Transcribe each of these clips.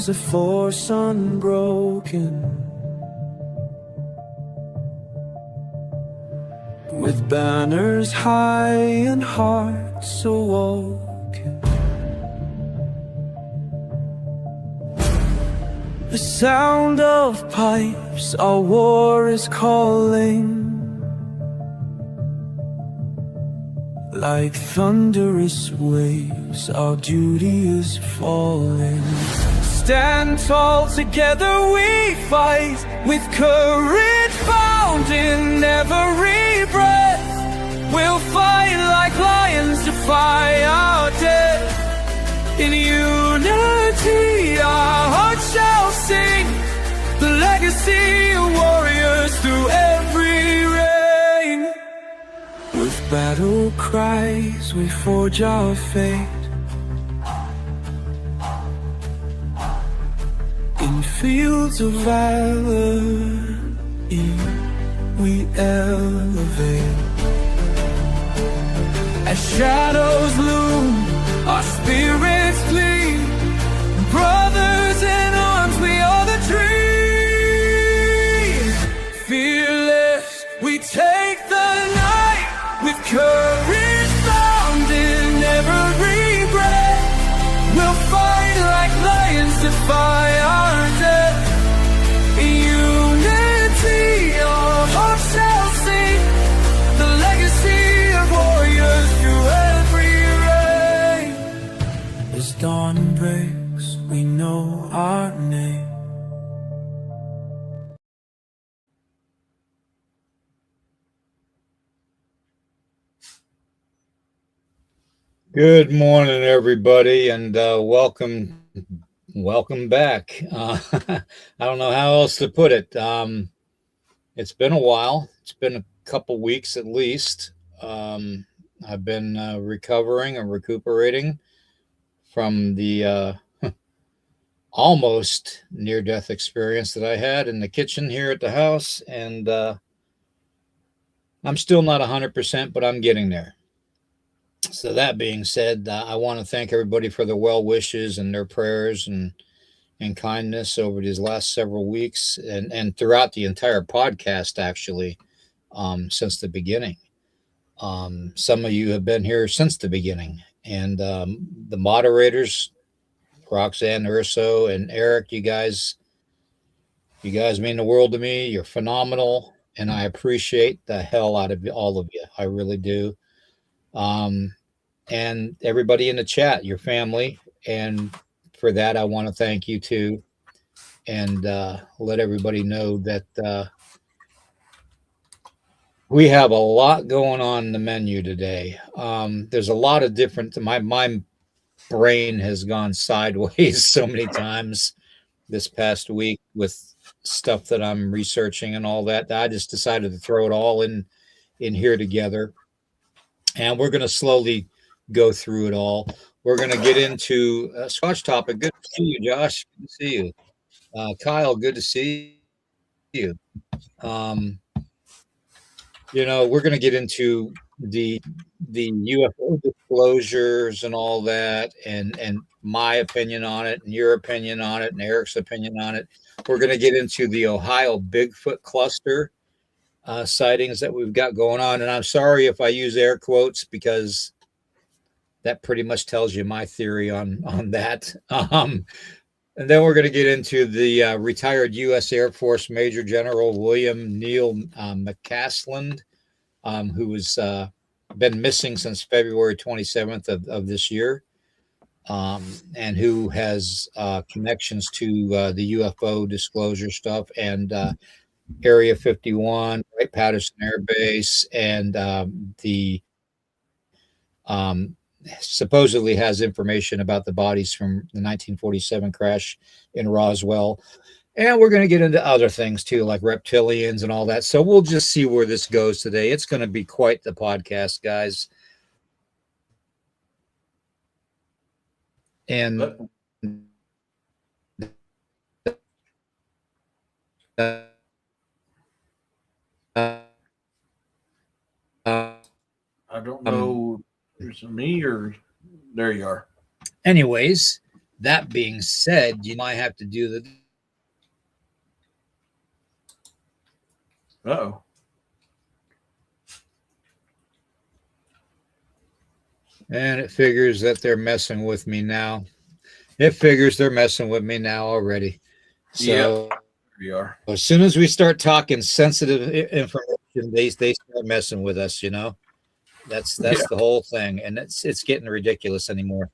a force unbroken, with banners high and hearts awoken. The sound of pipes, our war is calling. Like thunderous waves, our duty is falling. Stand tall, together we fight, with courage found in every breath. We'll fight like lions, defy our death. In unity our hearts shall sing, the legacy of warriors through every reign. With battle cries we forge our fate, in fields of valor we elevate. As shadows loom, our spirits gleam. Brothers in arms, we are the dream. Fearless, we take the night, with courage found in every breath. We'll fight like lions, defy our death. In unity, our hearts shall sing, the legacy of warriors through every reign. As dawn breaks, we know our name. Good morning, everybody, and welcome back. I don't know how else to put it. It's been a while. It's been a couple weeks at least. I've been recovering and recuperating from the almost near-death experience that I had in the kitchen here at the house, and I'm still not 100%, but I'm getting there. So that being said, I want to thank everybody for their well wishes and their prayers and kindness over these last several weeks and throughout the entire podcast, actually, since the beginning. Some of you have been here since the beginning, and the moderators, Roxanne, Urso, and Eric, you guys mean the world to me. You're phenomenal, and I appreciate the hell out of all of you. I really do. And everybody in the chat, your family. And for that, I want to thank you too. And let everybody know that we have a lot going on in the menu today. There's a lot of different, my brain has gone sideways so many times this past week with stuff that I'm researching and all that. I just decided to throw it all in here together. And we're going to slowly go through it all. We're going to get into a Scotch topic. Good to see you, Josh. Good to see you. Kyle, good to see you. We're going to get into the UFO disclosures and all that, and my opinion on it, and your opinion on it, and Eric's opinion on it. We're going to get into the Ohio Bigfoot cluster sightings that we've got going on. And I'm sorry if I use air quotes, because that pretty much tells you my theory on that. And then we're going to get into the retired U.S. Air Force Major General William Neal McCasland, who has been missing since February 27th of this year, and who has connections to the UFO disclosure stuff and Area 51, right, Patterson Air Base, and the supposedly has information about the bodies from the 1947 crash in Roswell. And we're going to get into other things too, like reptilians and all that. So we'll just see where this goes today. It's going to be quite the podcast, guys. And I don't know. Is it me or there you are? Anyways, That being said, I have to do the Oh. and it figures that they're messing with me now. It figures they're messing with me now already. Yep. So We are. as soon as we start talking sensitive information, they start messing with us. That's Yeah. the whole thing, and it's getting ridiculous anymore.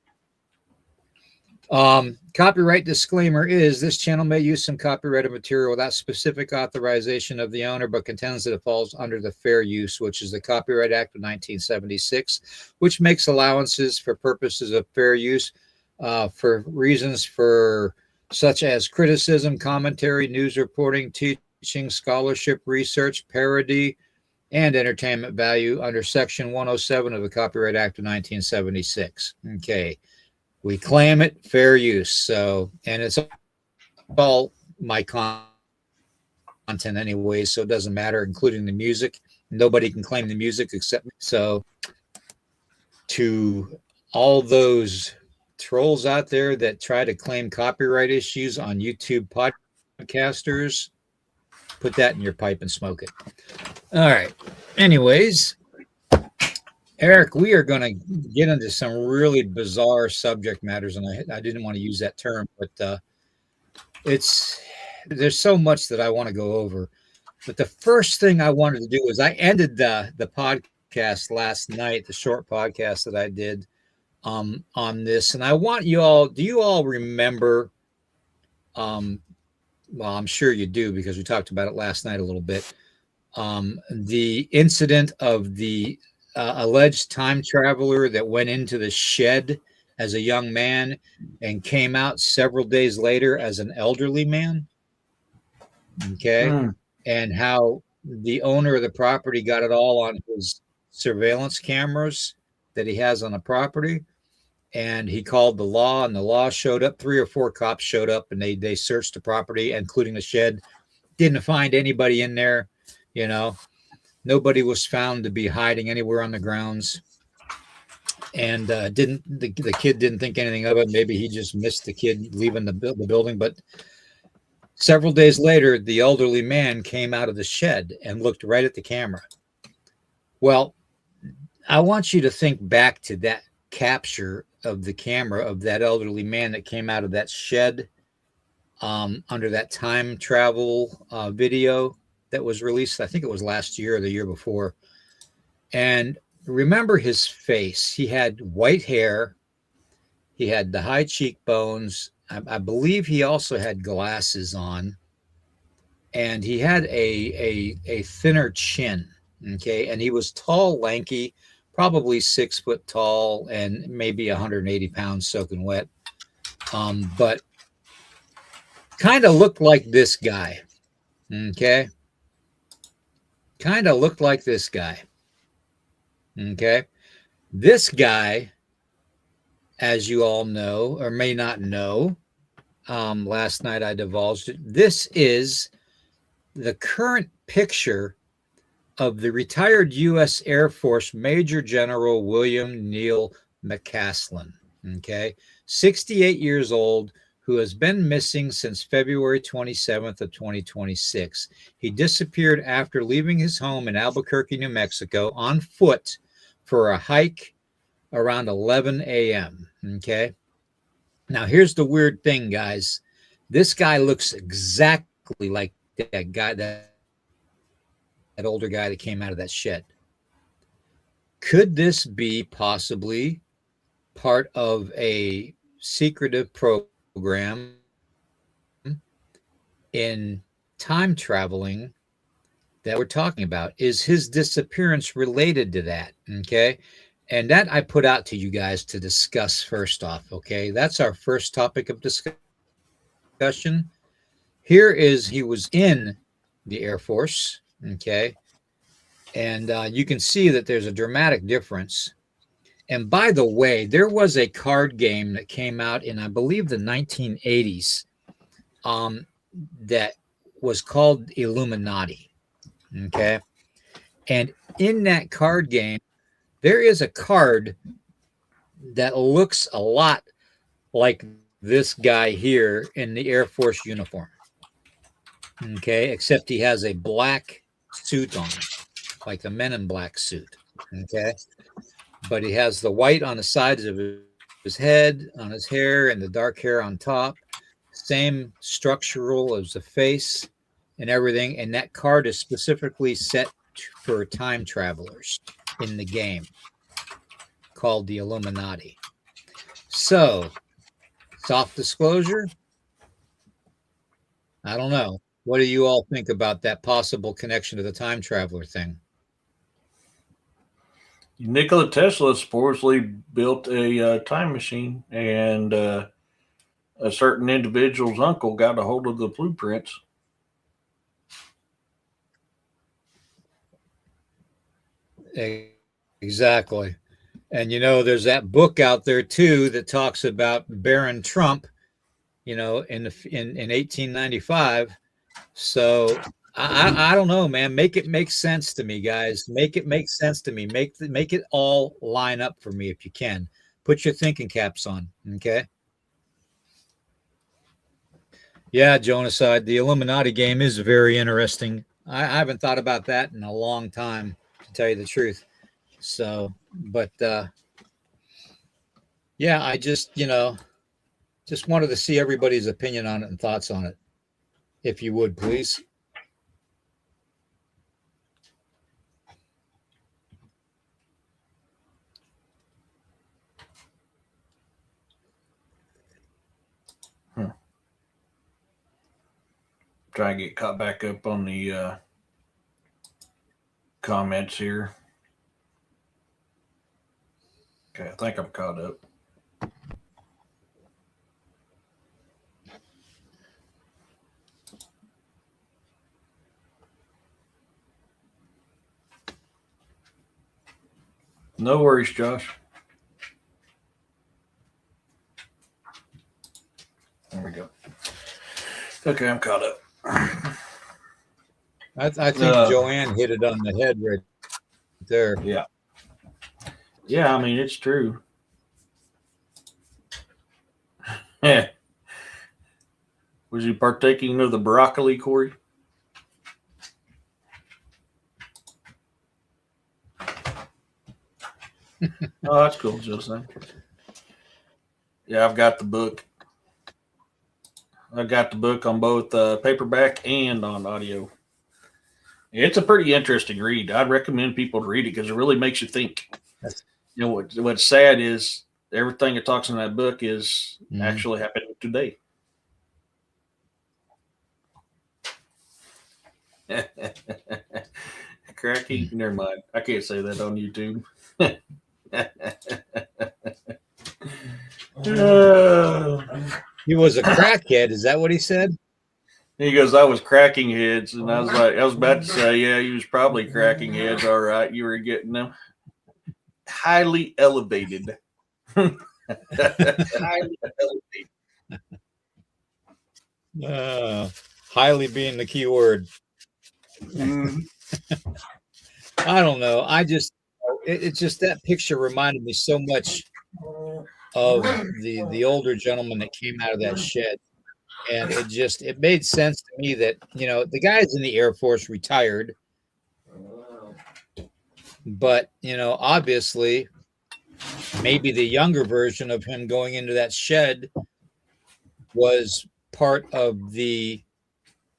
Copyright disclaimer is this channel may use some copyrighted material without specific authorization of the owner, but contends that it falls under the Fair Use, which is the Copyright Act of 1976, which makes allowances for purposes of fair use for reasons for such as criticism, commentary, news reporting, teaching, scholarship, research, parody, and entertainment value under Section 107 of the Copyright Act of 1976. Okay. We claim it fair use. So, and it's all my content anyway, so it doesn't matter, including the music. Nobody can claim the music except me. So, to all those trolls out there that try to claim copyright issues on YouTube podcasters, put that in your pipe and smoke it. All right. Anyways, Eric, we are going to get into some really bizarre subject matters, and I didn't want to use that term, but there's so much that I want to go over. But the first thing I wanted to do was I ended the podcast last night, the short podcast that I did on this, and I want you all. Do you all remember? Well, I'm sure you do because we talked about it last night a little bit. The incident of the alleged time traveler that went into the shed as a young man and came out several days later as an elderly man. Okay. And how the owner of the property got it all on his surveillance cameras that he has on the property. And he called the law, and the law showed up. 3 or 4 cops showed up, and they searched the property, including the shed. Didn't find anybody in there. Nobody was found to be hiding anywhere on the grounds, and the kid didn't think anything of it. Maybe he just missed the kid leaving the building. But several days later, the elderly man came out of the shed and looked right at the camera. Well, I want you to think back to that capture of the camera of that elderly man that came out of that shed under that time travel video that was released. I think it was last year or the year before. And remember his face. He had white hair. He had the high cheekbones. I believe he also had glasses on. And he had a thinner chin. Okay. And he was tall, lanky, probably 6 foot tall and maybe 180 pounds soaking wet. But kind of looked like this guy. Okay. Kind of looked like this guy. Okay. This guy, as you all know, or may not know, last night I divulged it. This is the current picture of the retired U.S. Air Force Major General William Neal McCaslin. Okay. 68 years old, who has been missing since February 27th of 2026. He disappeared after leaving his home in Albuquerque, New Mexico on foot for a hike around 11 a.m. Okay. Now, here's the weird thing, guys. This guy looks exactly like that guy, that older guy that came out of that shed. Could this be possibly part of a secretive program in time traveling that we're talking about? Is his disappearance related to that? Okay. And that I put out to you guys to discuss first off. Okay. That's our first topic of discussion. Here is, he was in the Air Force. Okay. And you can see that there's a dramatic difference. And by the way, there was a card game that came out in, I believe, the 1980s that was called Illuminati. Okay. And in that card game, there is a card that looks a lot like this guy here in the Air Force uniform. Okay, except he has a black suit on, like the Men in Black suit. Okay, but he has the white on the sides of his head, on his hair, and the dark hair on top. Same structural as the face and everything. And that card is specifically set for time travelers in the game called the Illuminati. So, soft disclosure, I don't know. What do you all think about that possible connection to the time traveler thing? Nikola Tesla supposedly built a time machine, and a certain individual's uncle got a hold of the blueprints. Exactly. And there's that book out there too that talks about Baron Trump, in 1895. So I don't know, man. Make it make sense to me, guys. Make it make sense to me. Make it all line up for me if you can. Put your thinking caps on, okay? Yeah, Jonas, the Illuminati game is very interesting. I haven't thought about that in a long time, to tell you the truth. So, but yeah, I just wanted to see everybody's opinion on it and thoughts on it, if you would, please. Try and get caught back up on the comments here. Okay, I think I'm caught up. No worries, Josh. There we go. Okay, I'm caught up. I think Joanne hit it on the head right there. Yeah. Yeah, I mean, it's true. Yeah. Was you partaking of the broccoli, Corey? Oh, that's cool, Joseph. Yeah, I've got the book. I've got the book on both paperback and on audio. It's a pretty interesting read. I'd recommend people to read it because it really makes you think. What's sad is everything it talks in that book is actually happening today. Cracky? Never mind. I can't say that on YouTube. He was a crackhead. Is that what he said? He goes, I was cracking heads. And I was about to say, yeah, you was probably cracking heads. All right. You were getting them highly elevated. Highly elevated. Highly being the key word. I don't know. It's just that picture reminded me so much of the older gentleman that came out of that shed. And it made sense to me that, the guy's in the Air Force, retired. But, obviously, maybe the younger version of him going into that shed was part of the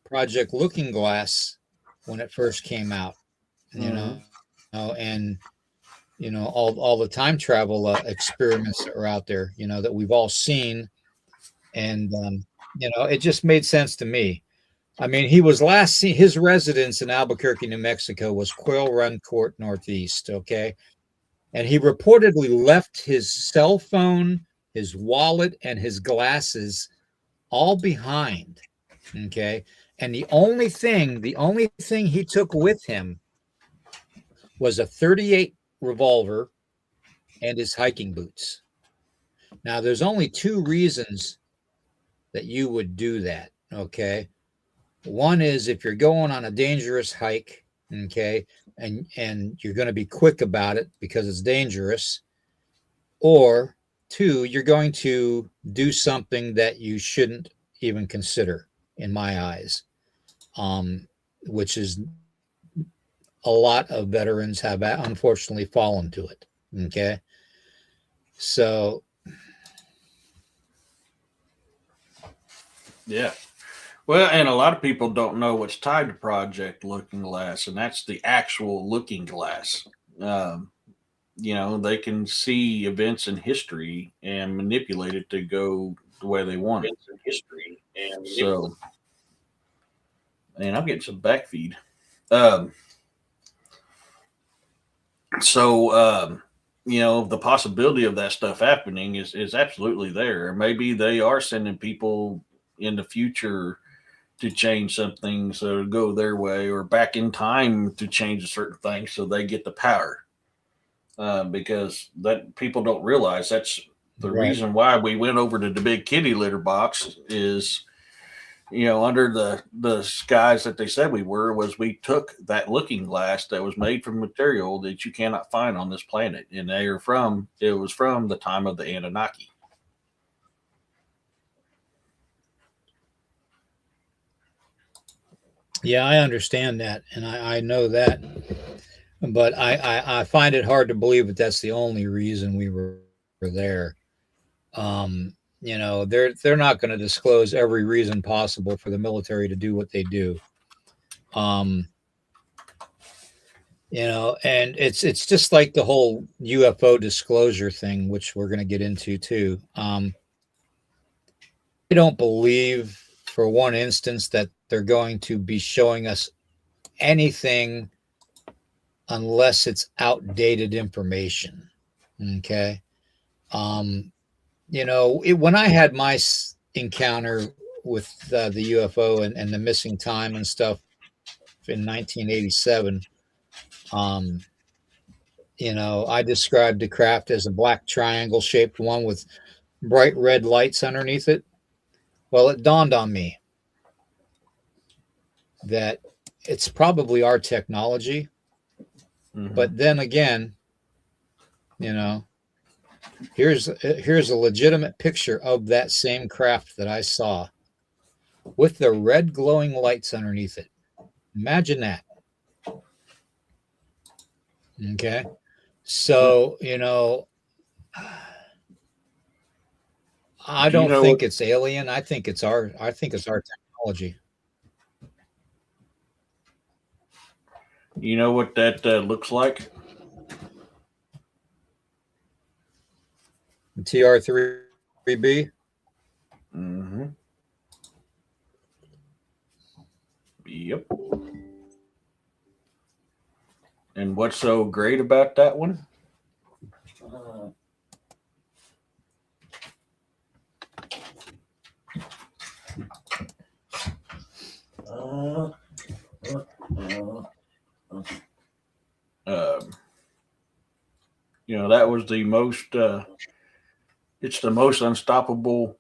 Project Looking Glass when it first came out, and all the time travel experiments that were out there, that we've all seen. And, it just made sense to me. I mean, he was last seen, his residence in Albuquerque, New Mexico was Quail Run Court Northeast. Okay. And he reportedly left his cell phone, his wallet, and his glasses all behind. Okay. And the only thing he took with him was a .38 revolver and his hiking boots. Now, there's only two reasons that you would do that, okay? One is if you're going on a dangerous hike, okay, and you're going to be quick about it because it's dangerous, or two, you're going to do something that you shouldn't even consider, in my eyes, which is a lot of veterans have unfortunately fallen to it. Okay. So, Yeah. Well, and a lot of people don't know what's tied to Project Looking Glass, and that's the actual Looking Glass. Um, they can see events in history and manipulate it to go the way they want it. So, and I'm getting some back feed. Um, so, the possibility of that stuff happening is absolutely there. Maybe they are sending people in the future to change some things or go their way, or back in time to change a certain thing so they get the power. Because that people don't realize that's the right. reason why we went over to the big kitty litter box is under the skies that they said we were, was we took that looking glass that was made from material that you cannot find on this planet, and it was from the time of the Anunnaki. Yeah, I understand that, and I know that, but I find it hard to believe that that's the only reason we were there. They're not going to disclose every reason possible for the military to do what they do. Um, and it's just like the whole UFO disclosure thing, which we're going to get into too. I don't believe for one instance that they're going to be showing us anything unless it's outdated information. Okay. When I had my encounter with the UFO and the missing time and stuff in 1987, I described the craft as a black triangle shaped one with bright red lights underneath it. Well, it dawned on me that it's probably our technology. Mm-hmm. But then again, here's a legitimate picture of that same craft that I saw with the red glowing lights underneath it. Imagine that. Okay. So, I don't think it's alien. I think it's our technology. You know what that looks like? TR3B. Mm-hmm. Yep. And what's so great about that one? That was the most. It's the most unstoppable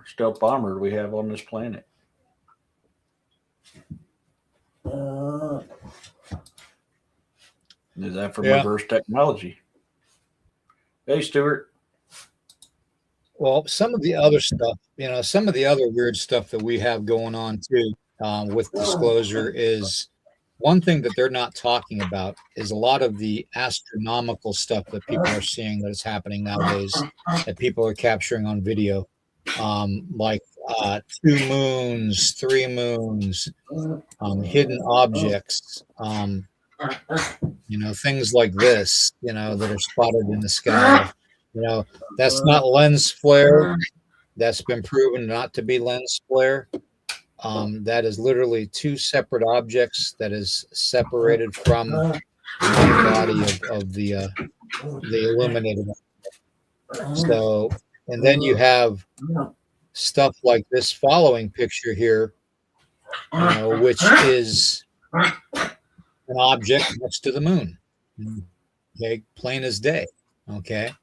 stealth bomber we have on this planet. Is that from reverse technology? Hey, Stuart. Well, some of the other stuff, some of the other weird stuff that we have going on too with disclosure is one thing that they're not talking about is a lot of the astronomical stuff that people are seeing that is happening nowadays that people are capturing on video, like 2 moons, 3 moons, hidden objects, things like this, that are spotted in the sky. That's not lens flare. That's been proven not to be lens flare. That is literally 2 separate objects that is separated from the body of the illuminated. So, and then you have stuff like this following picture here, which is an object next to the moon. Okay, plain as day. Okay.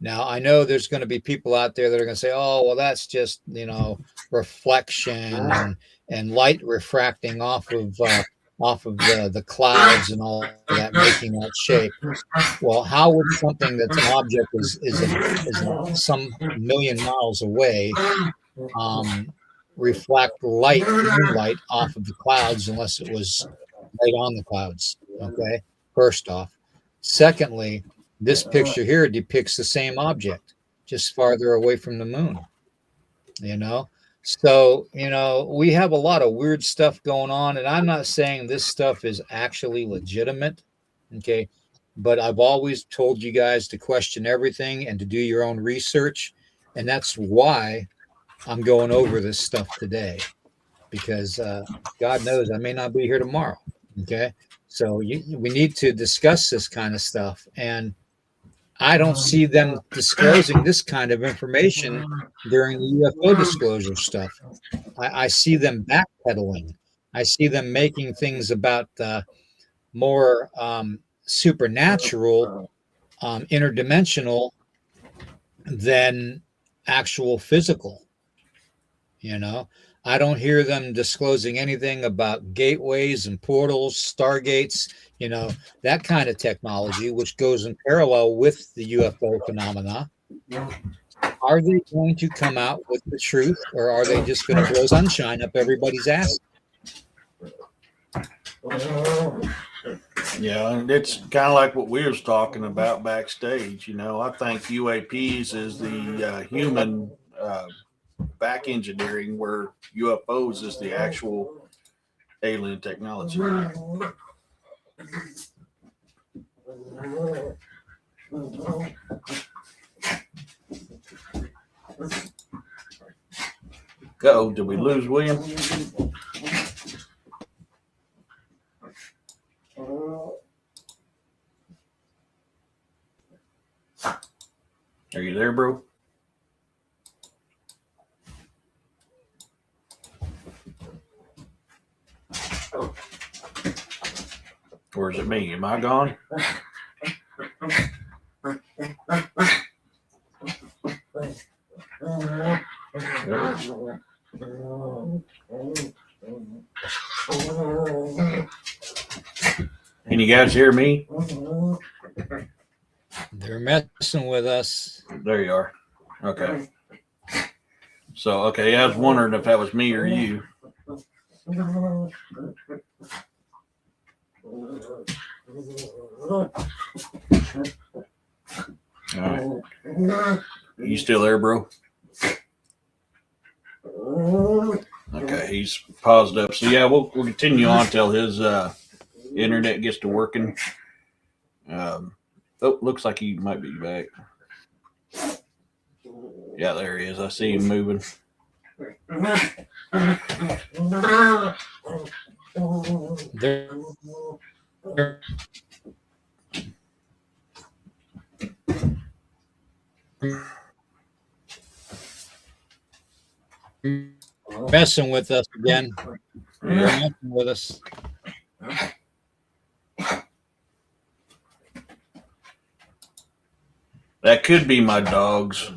Now, I know there's going to be people out there that are going to say, oh, well, that's just, reflection and light refracting off of off of the clouds and all that, making that shape. Well, how would something that's an object some million miles away reflect light, moonlight off of the clouds unless it was right on the clouds? Okay, first off. Secondly, this picture here depicts the same object, just farther away from the moon, you know? So, we have a lot of weird stuff going on, and I'm not saying this stuff is actually legitimate, okay? But I've always told you guys to question everything and to do your own research, and that's why I'm going over this stuff today, because God knows I may not be here tomorrow, okay? So we need to discuss this kind of stuff, and I don't see them disclosing this kind of information during the UFO disclosure stuff. I see them backpedaling. I see them making things about more supernatural, interdimensional than actual physical. I don't hear them disclosing anything about gateways and portals, stargates, that kind of technology, which goes in parallel with the UFO phenomena. Are they going to come out with the truth, or are they just going to blow sunshine up everybody's ass? Yeah, and it's kind of like what we was talking about backstage. I think UAPs is the human back engineering, where UFOs is the actual alien technology. Go. Did we lose William? Are you there, bro? Or is it me? Am I gone? Can you guys hear me? They're messing with us. There you are. Okay. So, okay, I was wondering if that was me or you. All right. You still there, bro? Okay, he's paused up. So yeah, we'll continue on till his internet gets to working. Looks like he might be back. Yeah, there he is. I see him moving. They're messing with us again. They're messing with us. That could be my dogs,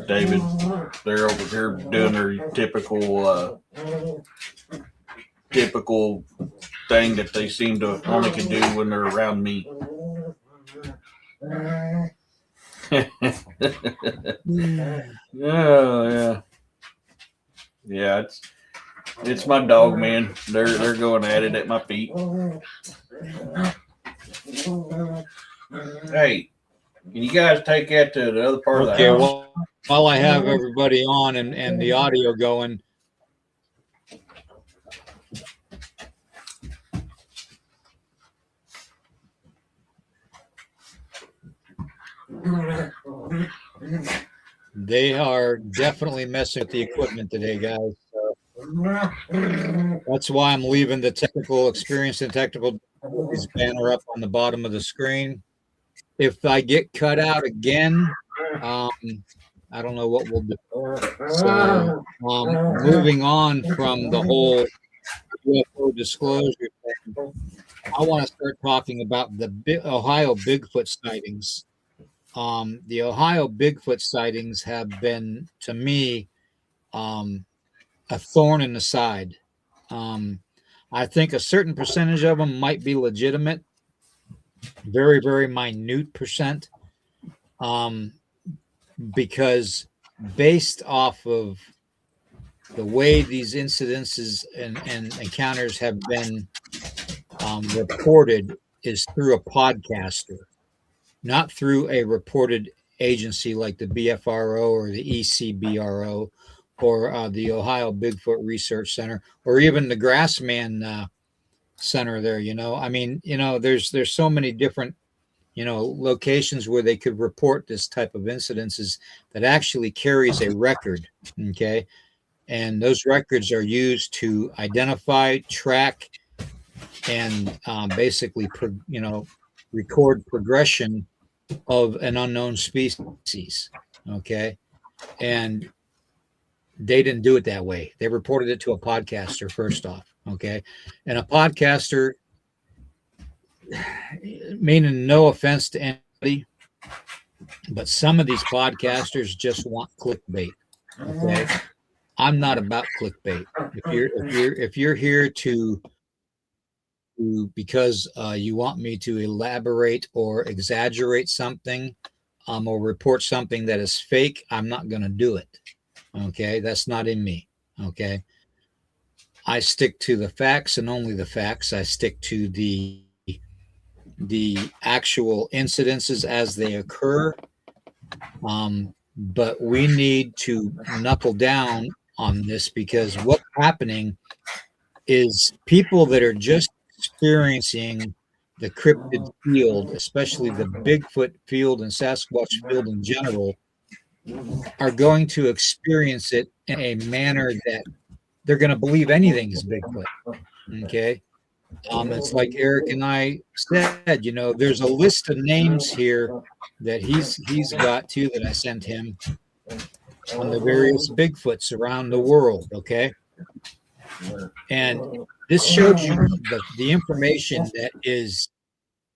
David. They're over here doing their typical thing that they seem to only can do when they're around me. Yeah. Yeah, it's my dog, man. They're going at it at my feet. Hey, can you guys take that to the other part of the house? Well, while I have everybody on and the audio going, they are definitely messing with the equipment today, guys. So that's why I'm leaving the technical experience and technical banner up on the bottom of the screen. If I get cut out again, I don't know what we'll do. So, moving on from the whole UFO disclosure thing, I want to start talking about the Ohio Bigfoot sightings. The Ohio Bigfoot sightings have been, to me, a thorn in the side. I think a certain percentage of them might be legitimate, very, very minute percent, um, because based off of the way these incidences and encounters have been reported is through a podcaster, not through a reported agency like the BFRO or the ECBRO or the Ohio Bigfoot Research Center or even the Grassman Center there. I mean, there's so many different locations where they could report this type of incidences that actually carries a record. Okay. And those records are used to identify, track, and basically, record progression of an unknown species. Okay. And they didn't do it that way. They reported it to a podcaster first off. Okay. And a podcaster, meaning no offense to anybody, but some of these podcasters just want clickbait. Okay. I'm not about clickbait. If you're here to because you want me to elaborate or exaggerate something, or report something that is fake, I'm not going to do it. Okay, that's not in me. Okay, I stick to the facts and only the facts. I stick to the actual incidences as they occur. But we need to knuckle down on this because what's happening is people that are just experiencing the cryptid field, especially the Bigfoot field and Sasquatch field in general, are going to experience it in a manner that they're going to believe anything is Bigfoot. Okay. It's like Eric and I said, there's a list of names here that he's got too that I sent him on the various Bigfoots around the world. Okay. And this shows you the information that is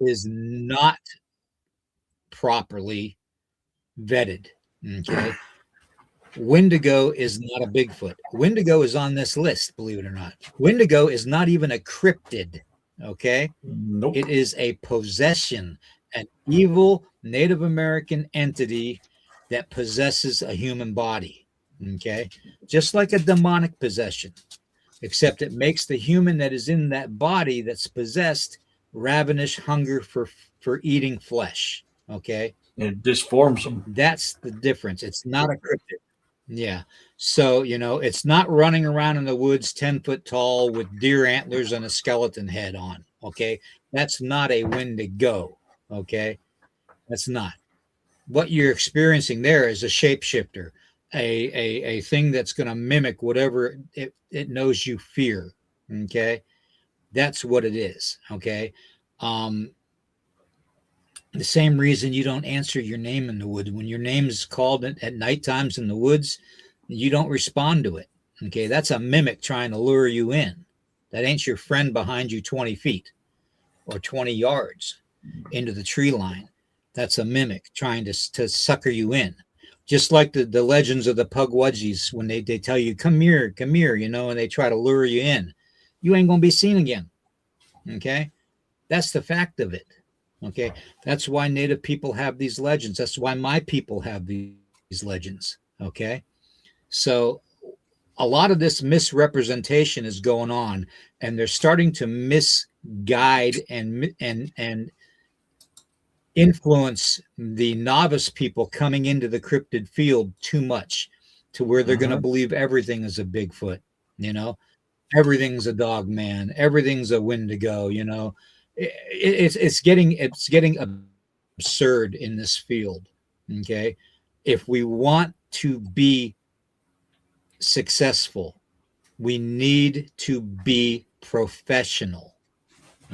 not properly vetted. Okay. Wendigo is not a Bigfoot. Wendigo is on this list, believe it or not. Wendigo is not even a cryptid. Okay. Nope. It is a possession, an evil Native American entity that possesses a human body. Okay. Just like a demonic possession, except it makes the human that is in that body that's possessed ravenous hunger for eating flesh. Okay. It disforms them. That's the difference. It's not a cryptid. Yeah. So, it's not running around in the woods 10 foot tall with deer antlers and a skeleton head on. Okay. That's not a Wendigo. Okay. That's not. What you're experiencing there is a shapeshifter, a thing that's going to mimic whatever it knows you fear. Okay. That's what it is. Okay. The same reason you don't answer your name in the woods. When your name is called at night times in the woods, you don't respond to it. Okay. That's a mimic trying to lure you in. That ain't your friend behind you 20 feet or 20 yards into the tree line. That's a mimic trying to sucker you in. Just like the legends of the Pugwudgies, when they tell you, come here, and they try to lure you in. You ain't going to be seen again. Okay. That's the fact of it. Okay. That's why Native people have these legends. That's why my people have these legends. Okay. So a lot of this misrepresentation is going on, and they're starting to misguide and influence the novice people coming into the cryptid field too much to where they're going to believe everything is a Bigfoot, everything's a dog man, everything's a Wendigo, it's getting absurd in this field. Okay. If we want to be successful, we need to be professional.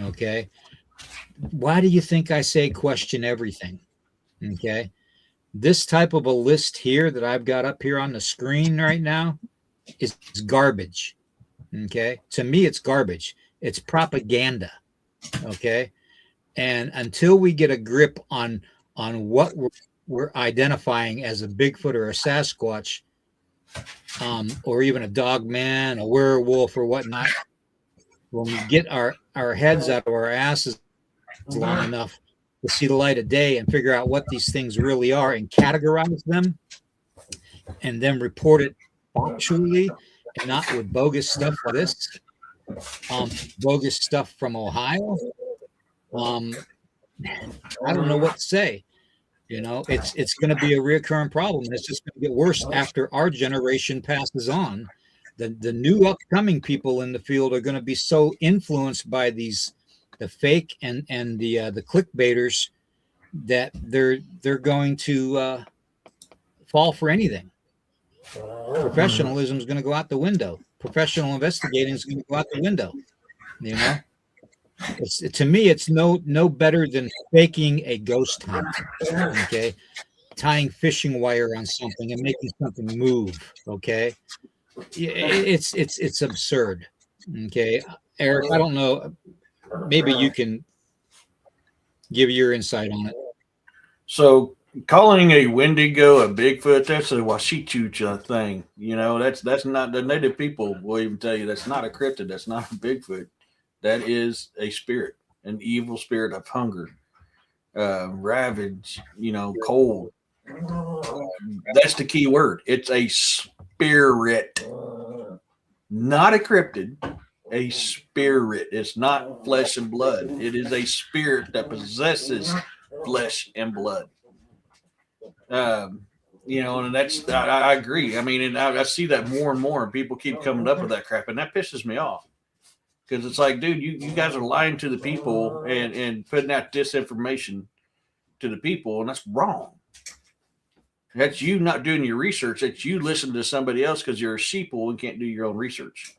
Okay. Why do you think I say question everything? Okay. This type of a list here that I've got up here on the screen right now is garbage. Okay. To me, it's garbage. It's propaganda. Okay. And until we get a grip on what we're identifying as a Bigfoot or a Sasquatch, or even a dog man, a werewolf or whatnot, when we get our heads out of our asses long enough to see the light of day and figure out what these things really are and categorize them and then report it factually and not with bogus stuff like this, bogus stuff from Ohio. I don't know what to say. You know, it's going to be a recurring problem, and it's just going to get worse after our generation passes on. The new upcoming people in the field are going to be so influenced by the fake and the clickbaiters that they're going to fall for anything. Professionalism is going to go out the window. Professional investigating is going to go out the window. You know, to me, it's no better than faking a ghost hunt. Okay, tying fishing wire on something and making something move. Okay, it's absurd. Okay, Eric, I don't know. Maybe you can give your insight on it. So calling a Wendigo a Bigfoot, that's a Washichu thing. You know, that's not the native people will even tell you that's not a cryptid, that's not a Bigfoot. That is a spirit, an evil spirit of hunger, ravage, you know, cold. That's the key word. It's a spirit, not a cryptid. A spirit. It's not flesh and blood. It is a spirit that possesses flesh and blood. You know, and that's I agree. I mean, and I see that more and more, and people keep coming up with that crap, and that pisses me off. Because it's like, dude, you guys are lying to the people and putting out disinformation to the people, and that's wrong. That's you not doing your research. That's you listening to somebody else because you're a sheeple and can't do your own research.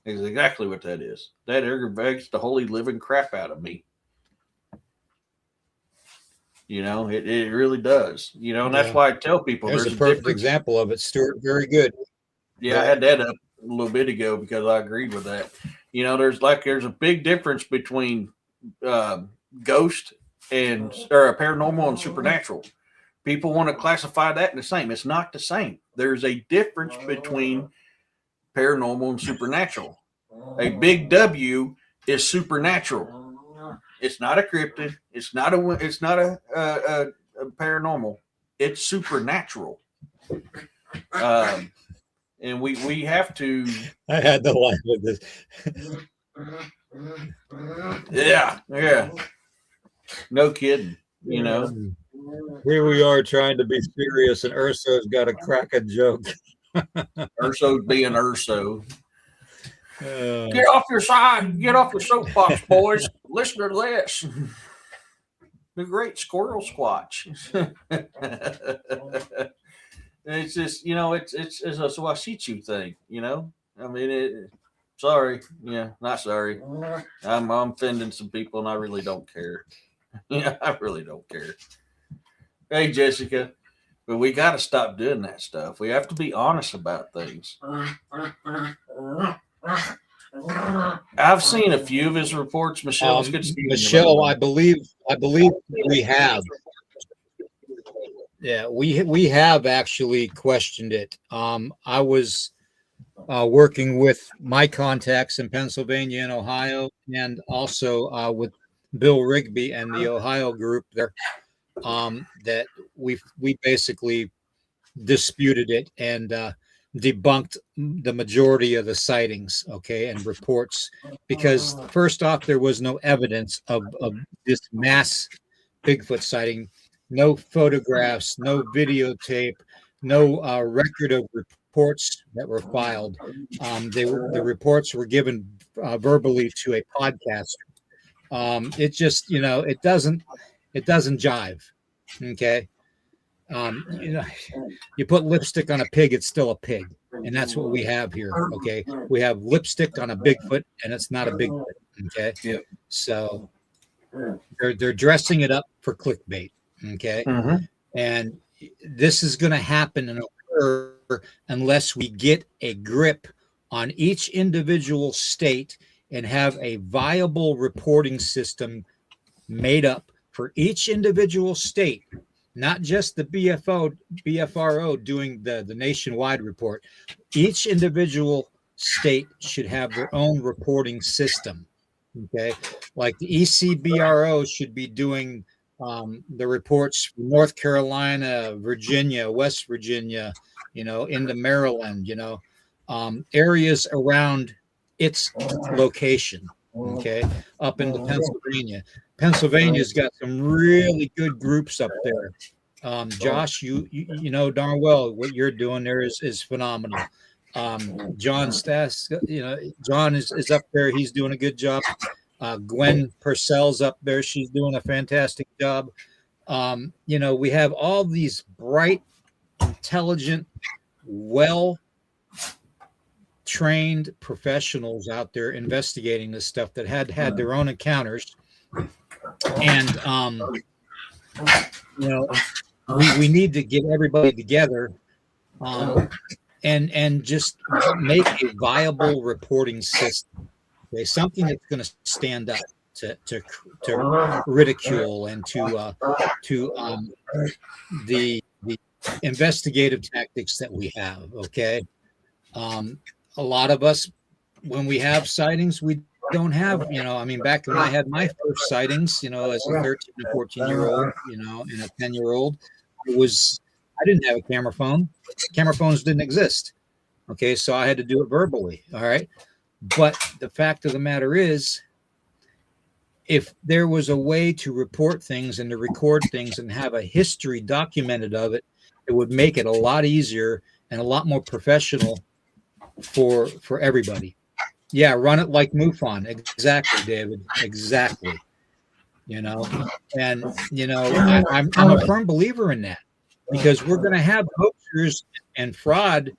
Is exactly what that is. That aggravates the holy living crap out of me. You know, it really does. You know, and that's why I tell people there's a perfect example of it, Stuart. Very good. Yeah, I had that up a little bit ago because I agreed with that. You know, there's a big difference between ghost or paranormal and supernatural. People want to classify that in the same. It's not the same. There's a difference between paranormal and supernatural. A big W is supernatural. It's not a cryptid. It's not a paranormal. It's supernatural. And we have to. I had to laugh with this. Yeah. No kidding. You know. Here we are trying to be serious, and Urso's got to crack a joke. Urso's being Urso. Get off your side. Get off your soapbox, boys. Listen to this. The great squirrel squatch. It's just, you know, it's a Washichu thing, you know? I mean, sorry. Yeah, not sorry. I'm offending some people, and I really don't care. Yeah, I really don't care. Hey, Jessica. But we got to stop doing that stuff. We have to be honest about things. I've seen a few of his reports. Michelle, it's good to see you. Michelle, I believe we have. Yeah, we have actually questioned it. I was working with my contacts in Pennsylvania and Ohio, and also with Bill Rigby and the Ohio group there. That we basically disputed it and debunked the majority of the sightings, okay, and reports, because first off, there was no evidence of this mass Bigfoot sighting, no photographs, no videotape, no record of reports that were filed. The reports were given verbally to a podcaster. It just, you know, it doesn't jive. Okay. You know, you put lipstick on a pig, it's still a pig. And that's what we have here. Okay. We have lipstick on a Bigfoot, and it's not a Bigfoot. Okay. Yep. So they're dressing it up for clickbait. Okay. Mm-hmm. And this is going to happen and occur unless we get a grip on each individual state and have a viable reporting system made up for each individual state, not just the BFRO doing the nationwide report. Each individual state should have their own reporting system. Okay, like the ECBRO should be doing the reports from North Carolina, Virginia, West Virginia, into Maryland, areas around its location. Okay, up into Pennsylvania. Pennsylvania's got some really good groups up there. Josh, you know darn well what you're doing there is phenomenal. John Stass, John is up there. He's doing a good job. Gwen Purcell's up there. She's doing a fantastic job. We have all these bright, intelligent, well trained professionals out there investigating this stuff that had their own encounters. And, we need to get everybody together and just make a viable reporting system. Okay, something that's going to stand up to ridicule and to the investigative tactics that we have. Okay, a lot of us, when we have sightings, we don't have, back when I had my first sightings, as a 13 and 14-year-old, and a 10-year-old, I didn't have a camera phone. Camera phones didn't exist. Okay, so I had to do it verbally. All right. But the fact of the matter is, if there was a way to report things and to record things and have a history documented of it, it would make it a lot easier and a lot more professional for everybody. Yeah, run it like MUFON. Exactly, David. Exactly. And I'm a firm believer in that, because we're going to have hoaxers and fraud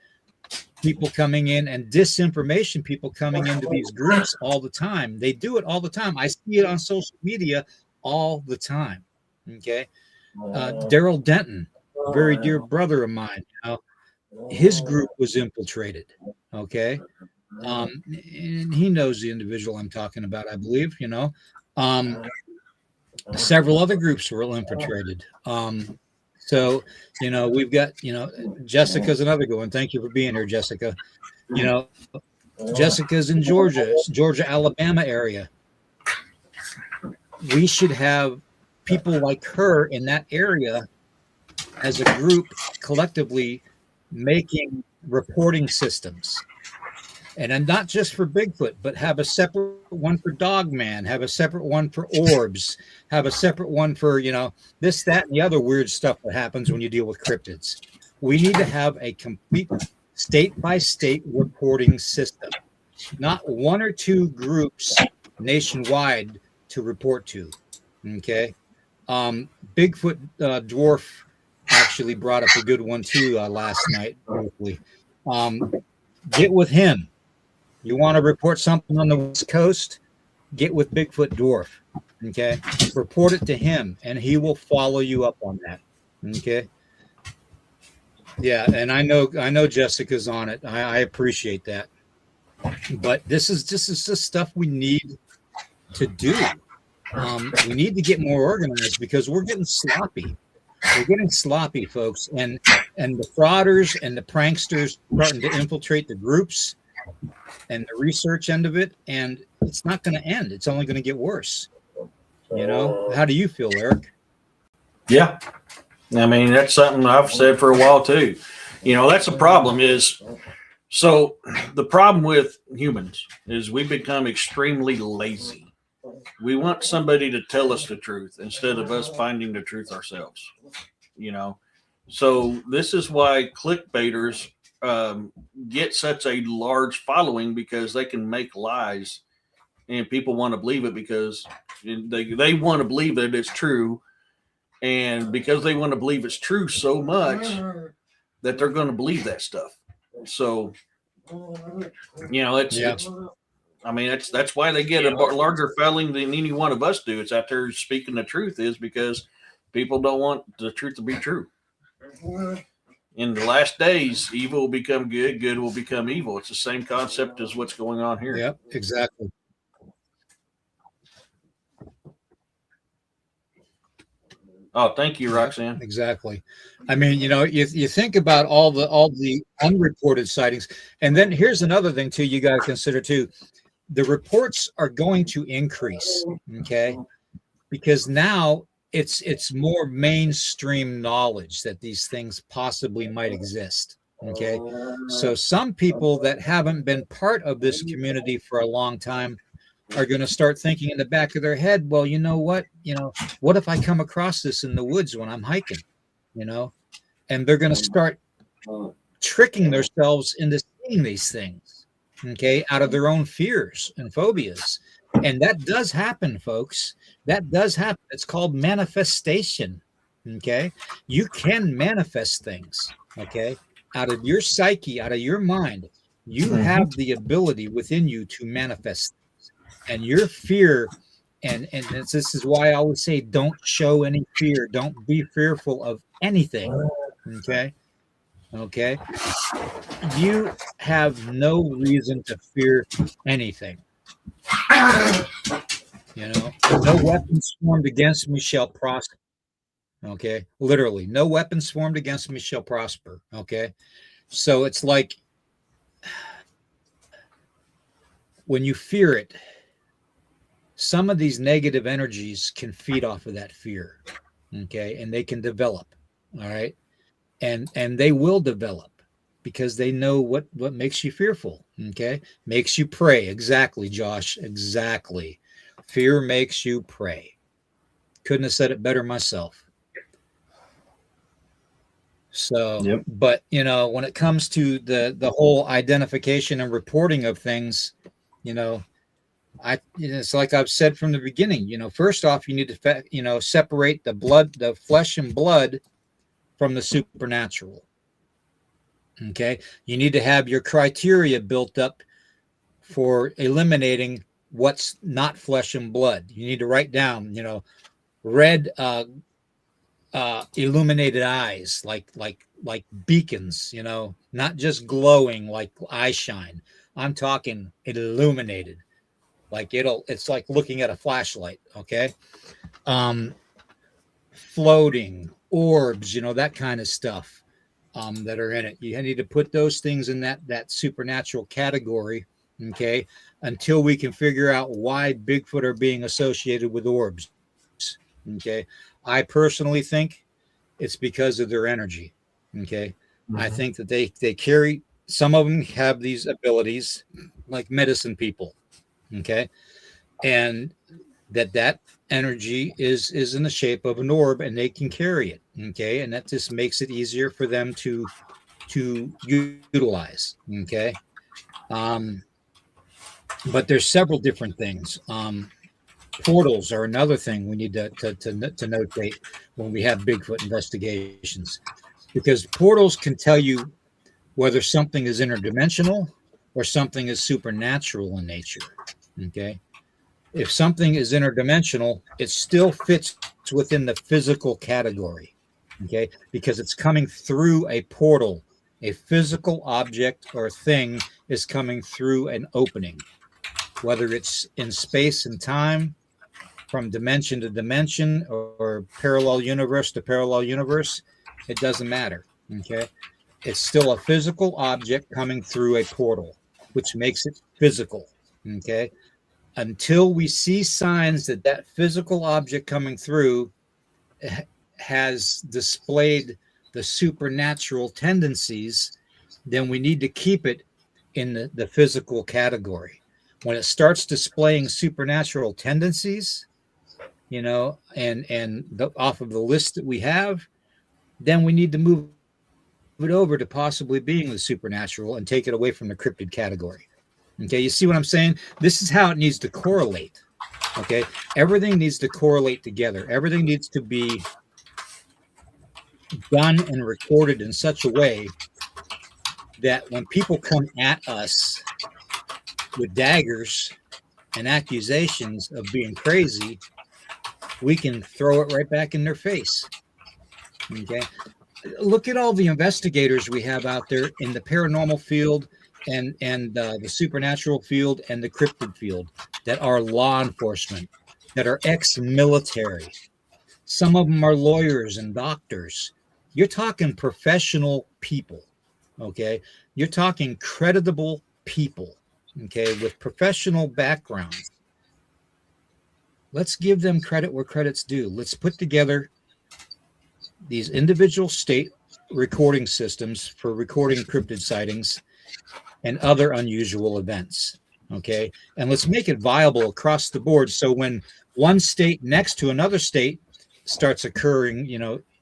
people coming in and disinformation people coming into these groups all the time. They do it all the time. I see it on social media all the time. Okay. Daryl Denton, a very dear brother of mine, his group was infiltrated. Okay. And he knows the individual I'm talking about, I believe, several other groups were infiltrated. So, we've got, Jessica's another good one. Thank you for being here, Jessica. Jessica's in Georgia, Alabama area. We should have people like her in that area as a group collectively making reporting systems. And not just for Bigfoot, but have a separate one for Dogman, have a separate one for orbs, have a separate one for, this, that, and the other weird stuff that happens when you deal with cryptids. We need to have a complete state-by-state reporting system, not one or two groups nationwide to report to, okay? Bigfoot Dwarf actually brought up a good one, too, last night, hopefully. Get with him. You want to report something on the West Coast? Get with Bigfoot Dwarf. Okay. Report it to him and he will follow you up on that. Okay. Yeah, and I know Jessica's on it. I appreciate that. But this is the stuff we need to do. We need to get more organized because we're getting sloppy. We're getting sloppy, folks. And the frauders and the pranksters starting to infiltrate the groups and the research end of it, and it's not going to end. It's only going to get worse. How do you feel, Eric? Yeah. That's something I've said for a while too. That's the problem is, so the problem with humans is we become extremely lazy. We want somebody to tell us the truth instead of us finding the truth ourselves, So this is why clickbaiters get such a large following, because they can make lies and people want to believe it because they want to believe that it's true. And because they want to believe it's true so much that they're going to believe that stuff. So, that's why they get a larger following than any one of us do. It's out there speaking the truth, is because people don't want the truth to be true. In the last days, evil will become good, good will become evil. It's the same concept as what's going on here. Yep, exactly. Oh, thank you, Roxanne. Exactly. I mean, you think about all the unreported sightings, and then here's another thing too. You got to consider too. The reports are going to increase. Okay, because now it's more mainstream knowledge that these things possibly might exist. Okay, so some people that haven't been part of this community for a long time are going to start thinking in the back of their head, well, you know what, what if I come across this in the woods when I'm hiking, and they're going to start tricking themselves into seeing these things, okay, out of their own fears and phobias. And that does happen, folks. That does happen. It's called manifestation. Okay. You can manifest things, okay, out of your psyche, out of your mind. You have the ability within you to manifest things. And your fear, and this is why I always say, don't show any fear. Don't be fearful of anything. Okay. Okay. You have no reason to fear anything. No weapons formed against me shall prosper. Okay. Literally, no weapons formed against me shall prosper. Okay. So it's like when you fear it, some of these negative energies can feed off of that fear. Okay. And they can develop. All right. And they will develop because they know what makes you fearful. Okay. Makes you pray. Exactly, Josh. Exactly. Fear makes you pray. Couldn't have said it better myself. So, Yep. But when it comes to the whole identification and reporting of things, it's like I've said from the beginning. First off, you need to separate the flesh and blood from the supernatural. Okay, you need to have your criteria built up for eliminating what's not flesh and blood. You need to write down, red illuminated eyes, like beacons, not just glowing like eye shine. I'm talking illuminated, like it's like looking at a flashlight. Okay, floating orbs, that kind of stuff. That are in it. You need to put those things in that supernatural category, okay, until we can figure out why Bigfoot are being associated with orbs. Okay. I personally think it's because of their energy. Okay. I think that they carry, some of them have these abilities like medicine people. Okay. And that energy is in the shape of an orb and they can carry it. Okay. And that just makes it easier for them to utilize. Okay. But there's several different things. Portals are another thing we need to notate when we have Bigfoot investigations, because portals can tell you whether something is interdimensional or something is supernatural in nature. Okay. If something is interdimensional, it still fits within the physical category, okay? Because it's coming through a portal. A physical object or thing is coming through an opening, whether it's in space and time, from dimension to dimension, or parallel universe to parallel universe. It doesn't matter, okay? It's still a physical object coming through a portal, which makes it physical, okay? Until we see signs that physical object coming through has displayed the supernatural tendencies, then we need to keep it in the physical category. When it starts displaying supernatural tendencies, off of the list that we have, then we need to move it over to possibly being the supernatural and take it away from the cryptid category. Okay, you see what I'm saying? This is how it needs to correlate. Okay, everything needs to correlate together. Everything needs to be done and recorded in such a way that when people come at us with daggers and accusations of being crazy, we can throw it right back in their face. Okay, look at all the investigators we have out there in the paranormal field and the supernatural field and the cryptid field that are law enforcement, that are ex-military, Some of them are lawyers and doctors. You're talking professional people, okay? You're talking creditable people, okay, with professional backgrounds. Let's give them credit where credit's due. Let's put together these individual state recording systems for recording cryptid sightings and other unusual events, okay? And let's make it viable across the board, so when one state next to another state starts occurring,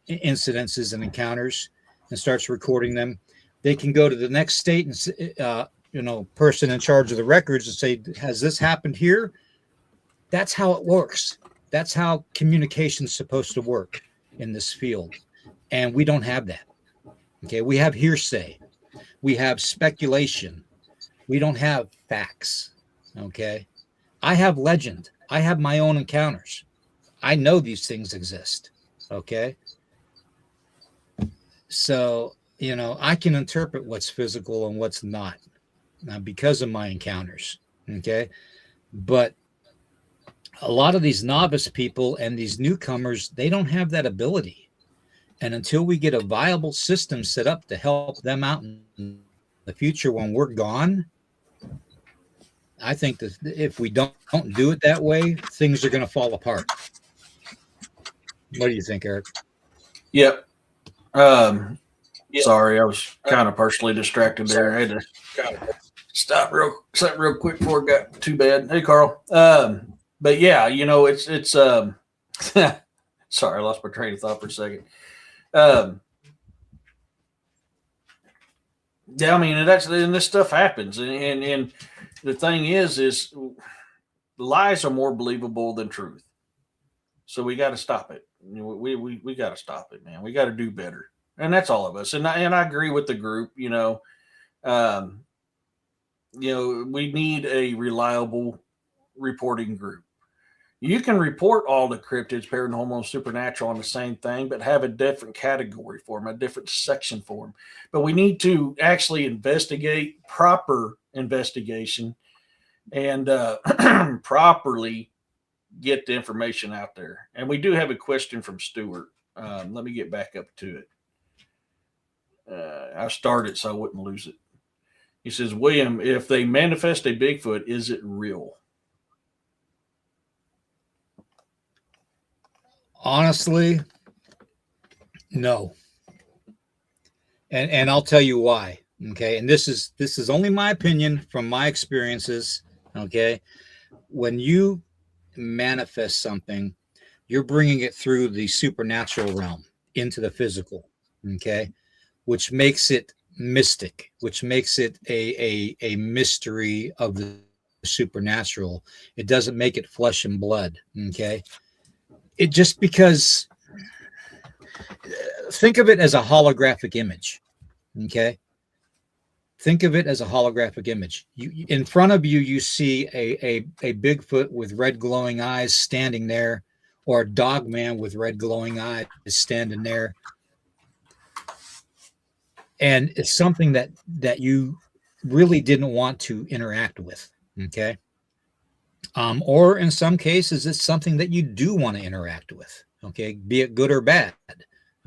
incidences and encounters and starts recording them, they can go to the next state and person in charge of the records and say, has this happened here? That's how it works. That's how communication's supposed to work in this field. And we don't have that. Okay, we have hearsay. We have speculation. We don't have facts. Okay, I have legend. I have my own encounters. I know these things exist. Okay, so I can interpret what's physical and what's not because of my encounters. Okay, but a lot of these novice people and these newcomers, they don't have that ability. And until we get a viable system set up to help them out in the future when we're gone, I think that if we don't do it that way, things are going to fall apart. What do you think, Eric? Yep. Sorry, I was kind of partially distracted there. I had to stop real quick before it got too bad. Hey, Carl. But yeah, it's sorry, I lost my train of thought for a second. Yeah, I mean, and this stuff happens, and the thing is lies are more believable than truth. So we got to stop it. We got to stop it, man. We got to do better, and that's all of us. And I agree with the group. We need a reliable reporting group. You can report all the cryptids, paranormal, and supernatural on the same thing, but have a different category for them, a different section for them. But we need to actually investigate, proper investigation, and properly get the information out there. And we do have a question from Stuart. Let me get back up to it. I started so I wouldn't lose it. He says, William, if they manifest a Bigfoot, is it real? Honestly, no. And I'll tell you why. Okay. And this is only my opinion from my experiences. Okay. When you manifest something, you're bringing it through the supernatural realm into the physical. Okay. Which makes it mystic, which makes it a mystery of the supernatural. It doesn't make it flesh and blood. Okay. It just because think of it as a holographic image. Okay. Think of it as a holographic image. You in front of you, you see a Bigfoot with red glowing eyes standing there, or a dog man with red glowing eyes standing there. And it's something that you really didn't want to interact with. Okay. Or in some cases, it's something that you do want to interact with. Okay. Be it good or bad.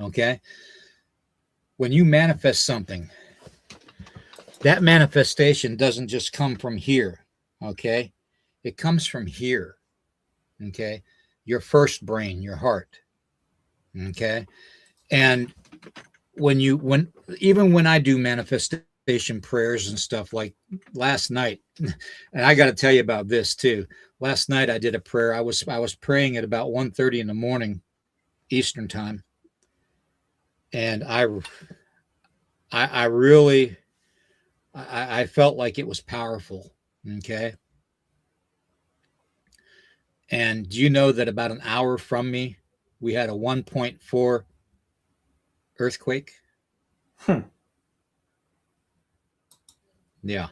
Okay. When you manifest something, that manifestation doesn't just come from here. Okay. It comes from here. Okay. Your first brain, your heart. Okay. And even when I do manifestation prayers and stuff, like last night, and I got to tell you about this too. Last night I did a prayer. I was praying at about 1:30 in the morning Eastern time, and I really felt like it was powerful. Okay. And do you know that about an hour from me, we had a 1.4 earthquake? Yeah.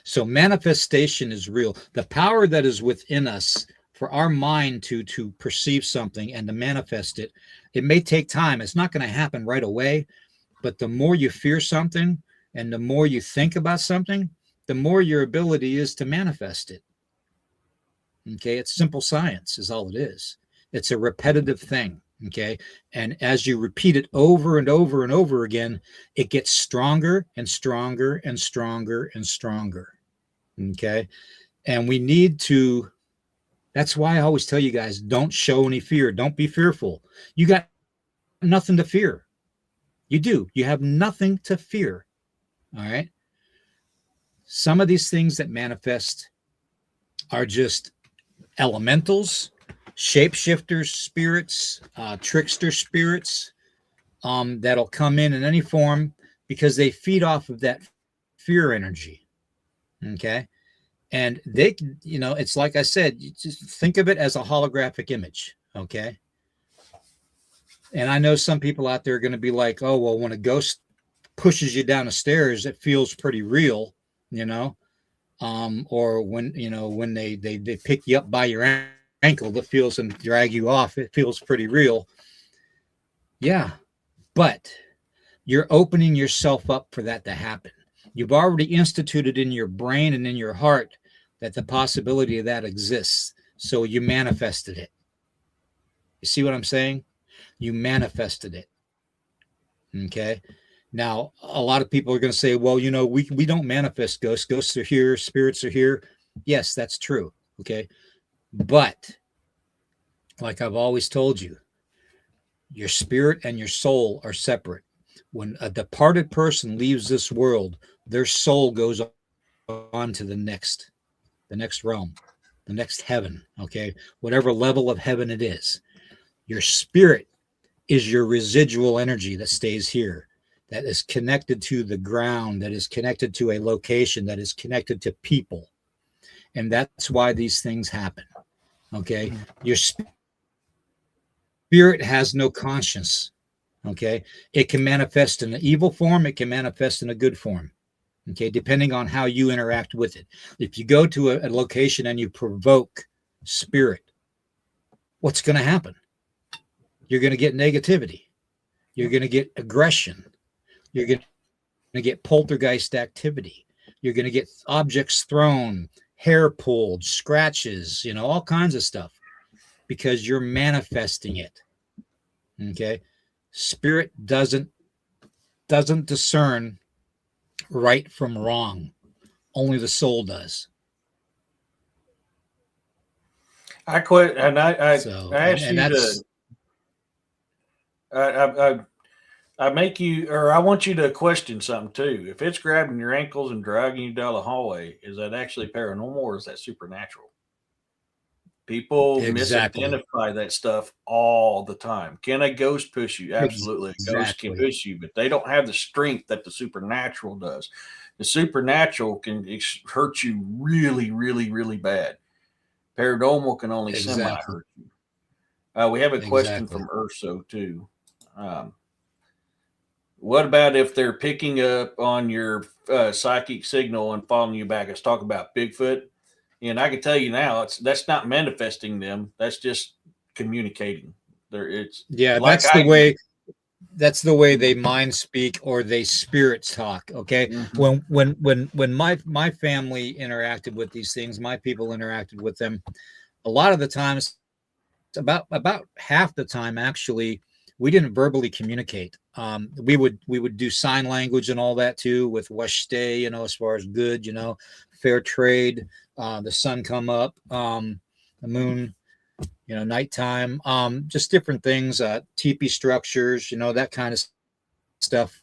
So manifestation is real. The power that is within us for our mind to perceive something and to manifest it, it may take time. It's not going to happen right away, but the more you fear something and the more you think about something, the more your ability is to manifest it. Okay, it's simple science is all it is. It's a repetitive thing. Okay. And as you repeat it over and over and over again, it gets stronger and stronger and stronger and stronger. Okay. And we need to, that's why I always tell you guys, don't show any fear. Don't be fearful. You got nothing to fear. You do. You have nothing to fear. All right. Some of these things that manifest are just elementals, shapeshifters, spirits, trickster spirits, that'll come in any form because they feed off of that fear energy. Okay. And they, it's like I said, you just think of it as a holographic image. Okay. And I know some people out there are going to be like, oh, well, when a ghost pushes you down the stairs, it feels pretty real, or when they pick you up by your ankle that feels and drag you off, it feels pretty real. Yeah. But you're opening yourself up for that to happen. You've already instituted in your brain and in your heart that the possibility of that exists. So you manifested it. You see what I'm saying? You manifested it. Okay. Now, a lot of people are going to say, well, we don't manifest ghosts. Ghosts are here. Spirits are here. Yes, that's true. Okay. But like I've always told you, your spirit and your soul are separate. When a departed person leaves this world, their soul goes on to the next realm, the next heaven. Okay. Whatever level of heaven it is. Your spirit is your residual energy that stays here, that is connected to the ground, that is connected to a location, that is connected to people. And that's why these things happen. Okay. Your spirit has no conscience. Okay. It can manifest in an evil form. It can manifest in a good form. Okay. Depending on how you interact with it. If you go to a location and you provoke spirit, what's going to happen? You're going to get negativity. You're going to get aggression. You're going to get poltergeist activity. You're going to get objects thrown, hair pulled, scratches, all kinds of stuff because you're manifesting it. Okay. Spirit doesn't discern right from wrong. Only the soul does. I quit, and I asked you to. I make you, or I want you to question something too. If it's grabbing your ankles and dragging you down the hallway, is that actually paranormal or is that supernatural? People misidentify that stuff all the time. Can a ghost push you? Absolutely. A ghost can push you, but they don't have the strength that the supernatural does. The supernatural can hurt you really, really, really bad. Paranormal can only semi hurt you. We have a question from Urso too. What about if they're picking up on your psychic signal and following you back? Let's talk about Bigfoot. And I can tell you now, that's not manifesting them. That's just communicating. That's the way they mind speak or they spirit talk. Okay. Mm-hmm. When my family interacted with these things, my people interacted with them, a lot of the times, about half the time actually, we didn't verbally communicate. We would do sign language and all that too with Weshte, as far as good, fair trade, the sun come up, the moon, nighttime, just different things, teepee structures, that kind of stuff.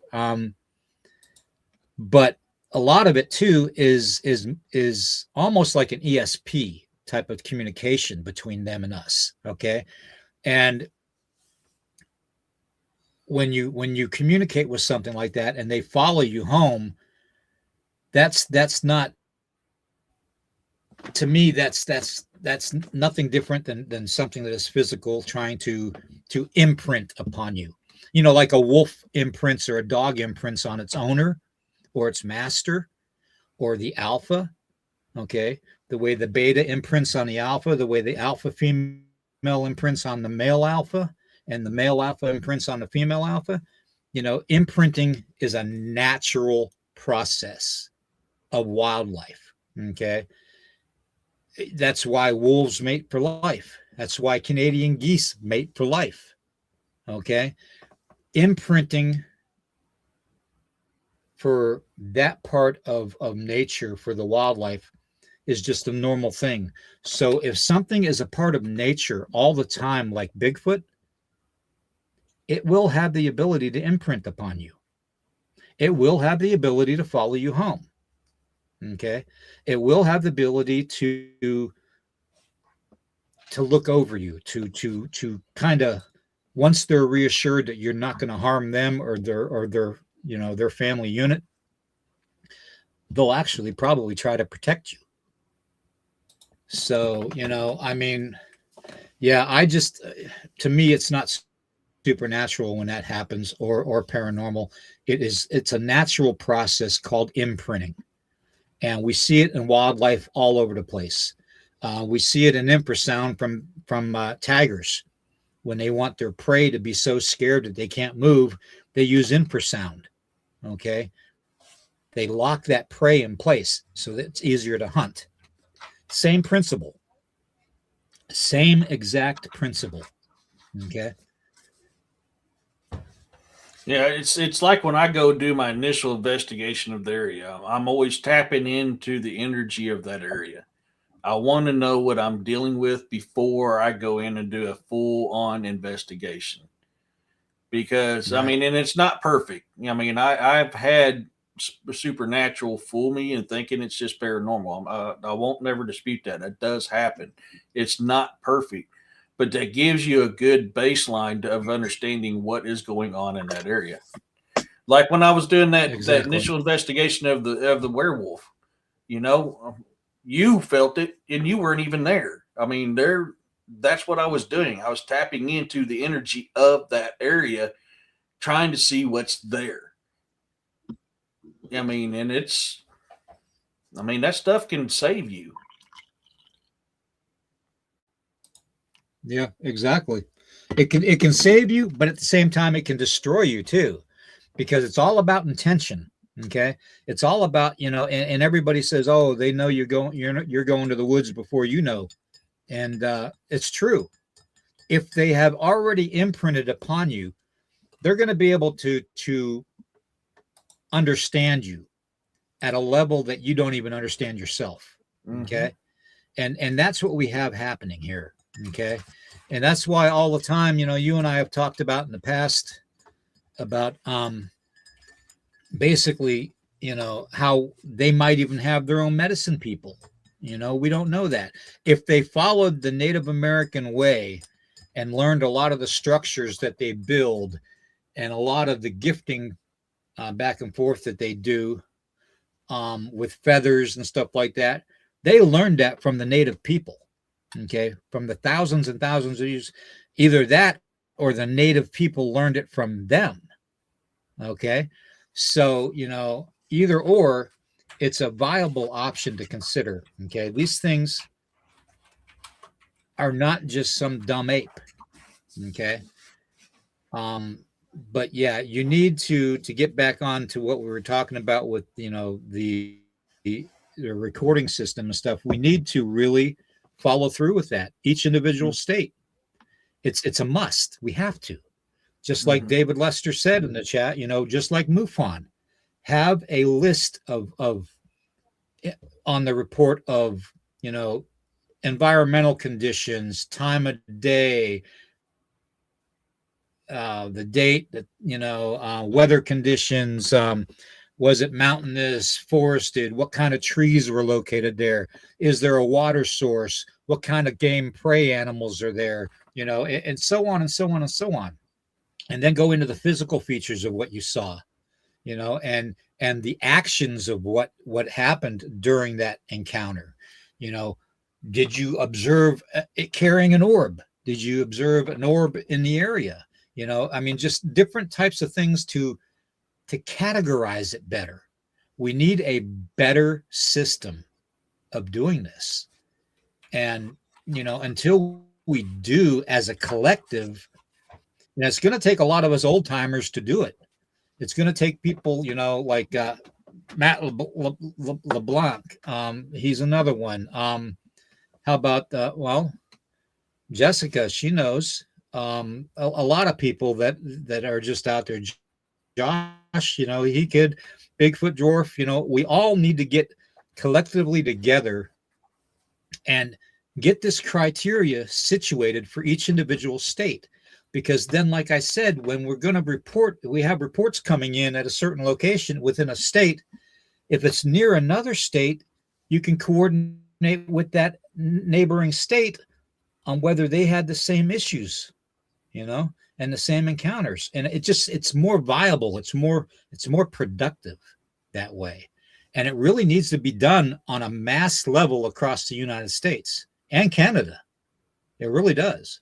But a lot of it too is almost like an ESP type of communication between them and us. Okay. And when you communicate with something like that and they follow you home, that's not, to me, that's nothing different than something that is physical trying to imprint upon you. Like a wolf imprints or a dog imprints on its owner or its master or the alpha. Okay. The way the beta imprints on the alpha, the way the alpha female imprints on the male alpha, and the male alpha imprints on the female alpha. Imprinting is a natural process of wildlife. Okay. That's why wolves mate for life. That's why Canadian geese mate for life. Okay. Imprinting for that part of nature for the wildlife is just a normal thing. So if something is a part of nature all the time, like Bigfoot, it will have the ability to imprint upon you. It will have the ability to follow you home. Okay. It will have the ability to look over you, to kind of, once they're reassured that you're not going to harm them or their their family unit, they'll actually probably try to protect you. So, I mean, yeah, to me, it's not supernatural when that happens, or paranormal. It's a natural process called imprinting. And we see it in wildlife all over the place. We see it in infrasound from tigers. When they want their prey to be so scared that they can't move, they use infrasound. Okay. They lock that prey in place so that it's easier to hunt. Same principle. Same exact principle. Okay. Yeah, it's like when I go do my initial investigation of the area, I'm always tapping into the energy of that area. I want to know what I'm dealing with before I go in and do a full on investigation. Because I Right. mean, and it's not perfect. I mean, I've had supernatural fool me and thinking it's just paranormal. I won't never dispute that. It does happen. It's not perfect, but that gives you a good baseline of understanding what is going on in that area. Like when I was doing that Exactly. initial investigation of the werewolf, you know, you felt it and you weren't even there. I mean, that's what I was doing. I was tapping into the energy of that area, trying to see what's there. I mean, and that stuff can save you. Yeah, exactly. It can save you, but at the same time, it can destroy you too, because it's all about intention. Okay, it's all about and everybody says, oh, they know you're going to the woods before you know, and it's true. If they have already imprinted upon you, they're going to be able to understand you at a level that you don't even understand yourself. Mm-hmm. Okay, and that's what we have happening here. Okay, and that's why all the time, you and I have talked about in the past about basically, how they might even have their own medicine people. We don't know that. If they followed the Native American way and learned a lot of the structures that they build and a lot of the gifting back and forth that they do with feathers and stuff like that, they learned that from the native people. Okay, from the thousands and thousands of years, either that or the native people learned it from them. Okay, so either or, it's a viable option to consider. Okay, these things are not just some dumb ape. Okay, but yeah, you need to get back on to what we were talking about with the recording system and stuff. We need to really follow through with that. Each individual state, it's a must. We have to. Just like Mm-hmm. David Lester said in the chat, just like MUFON, have a list of on the report of environmental conditions, time of day, the date, that weather conditions. Was it mountainous, forested? What kind of trees were located there? Is there a water source? What kind of game prey animals are there? And so on and so on and so on. And then go into the physical features of what you saw, and the actions of what happened during that encounter. Did you observe it carrying an orb? Did you observe an orb in the area? I mean, just different types of things to categorize it better. We need a better system of doing this. And, until we do as a collective, it's going to take a lot of us old timers to do it. It's going to take people, like Matt LeBlanc. He's another one. How about well, Jessica? She knows a lot of people that are just out there. Josh, he could Bigfoot dwarf. We all need to get collectively together and get this criteria situated for each individual state. Because then, like I said, when we're going to report, we have reports coming in at a certain location within a state. If it's near another state, you can coordinate with that neighboring state on whether they had the same issues, and the same encounters. And it's more viable. It's more productive that way. And it really needs to be done on a mass level across the United States and Canada. It really does.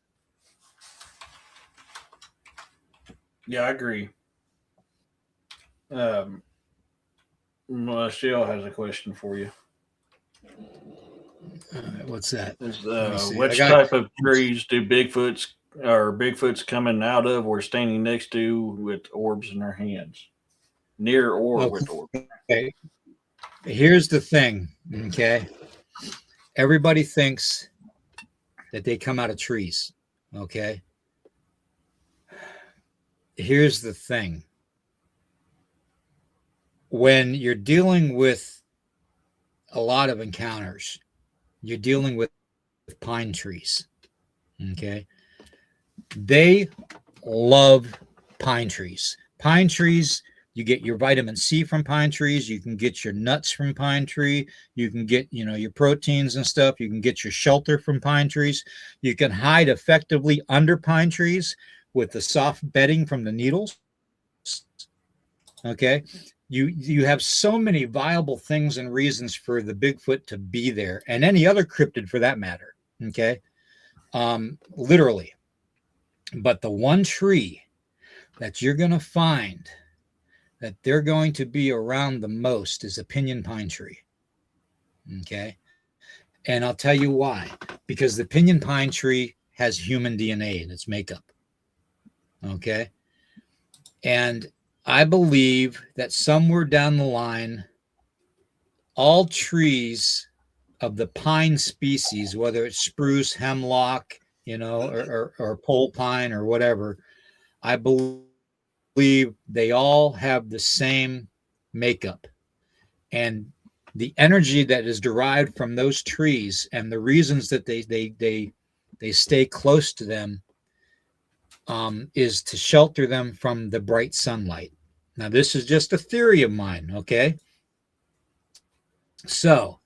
Yeah, I agree. Michelle has a question for you. What's that? Which type of trees do Bigfoot's coming out of or standing next to with orbs in their hands? Near or with orbs. Okay. Here's the thing, okay? Everybody thinks that they come out of trees, okay? Here's the thing. When you're dealing with a lot of encounters, you're dealing with pine trees, okay? They love pine trees. Pine trees, you get your vitamin C from pine trees. You can get your nuts from pine tree. You can get, your proteins and stuff. You can get your shelter from pine trees. You can hide effectively under pine trees with the soft bedding from the needles. Okay. You have so many viable things and reasons for the Bigfoot to be there, and any other cryptid for that matter. Okay. Literally. But the one tree that you're going to find that they're going to be around the most is a pinyon pine tree. Okay. And I'll tell you why. Because the pinyon pine tree has human DNA in its makeup. Okay. And I believe that somewhere down the line, all trees of the pine species, whether it's spruce, hemlock, or pole pine or whatever, I believe they all have the same makeup. And the energy that is derived from those trees and the reasons that they stay close to them is to shelter them from the bright sunlight. Now, this is just a theory of mine, okay? So,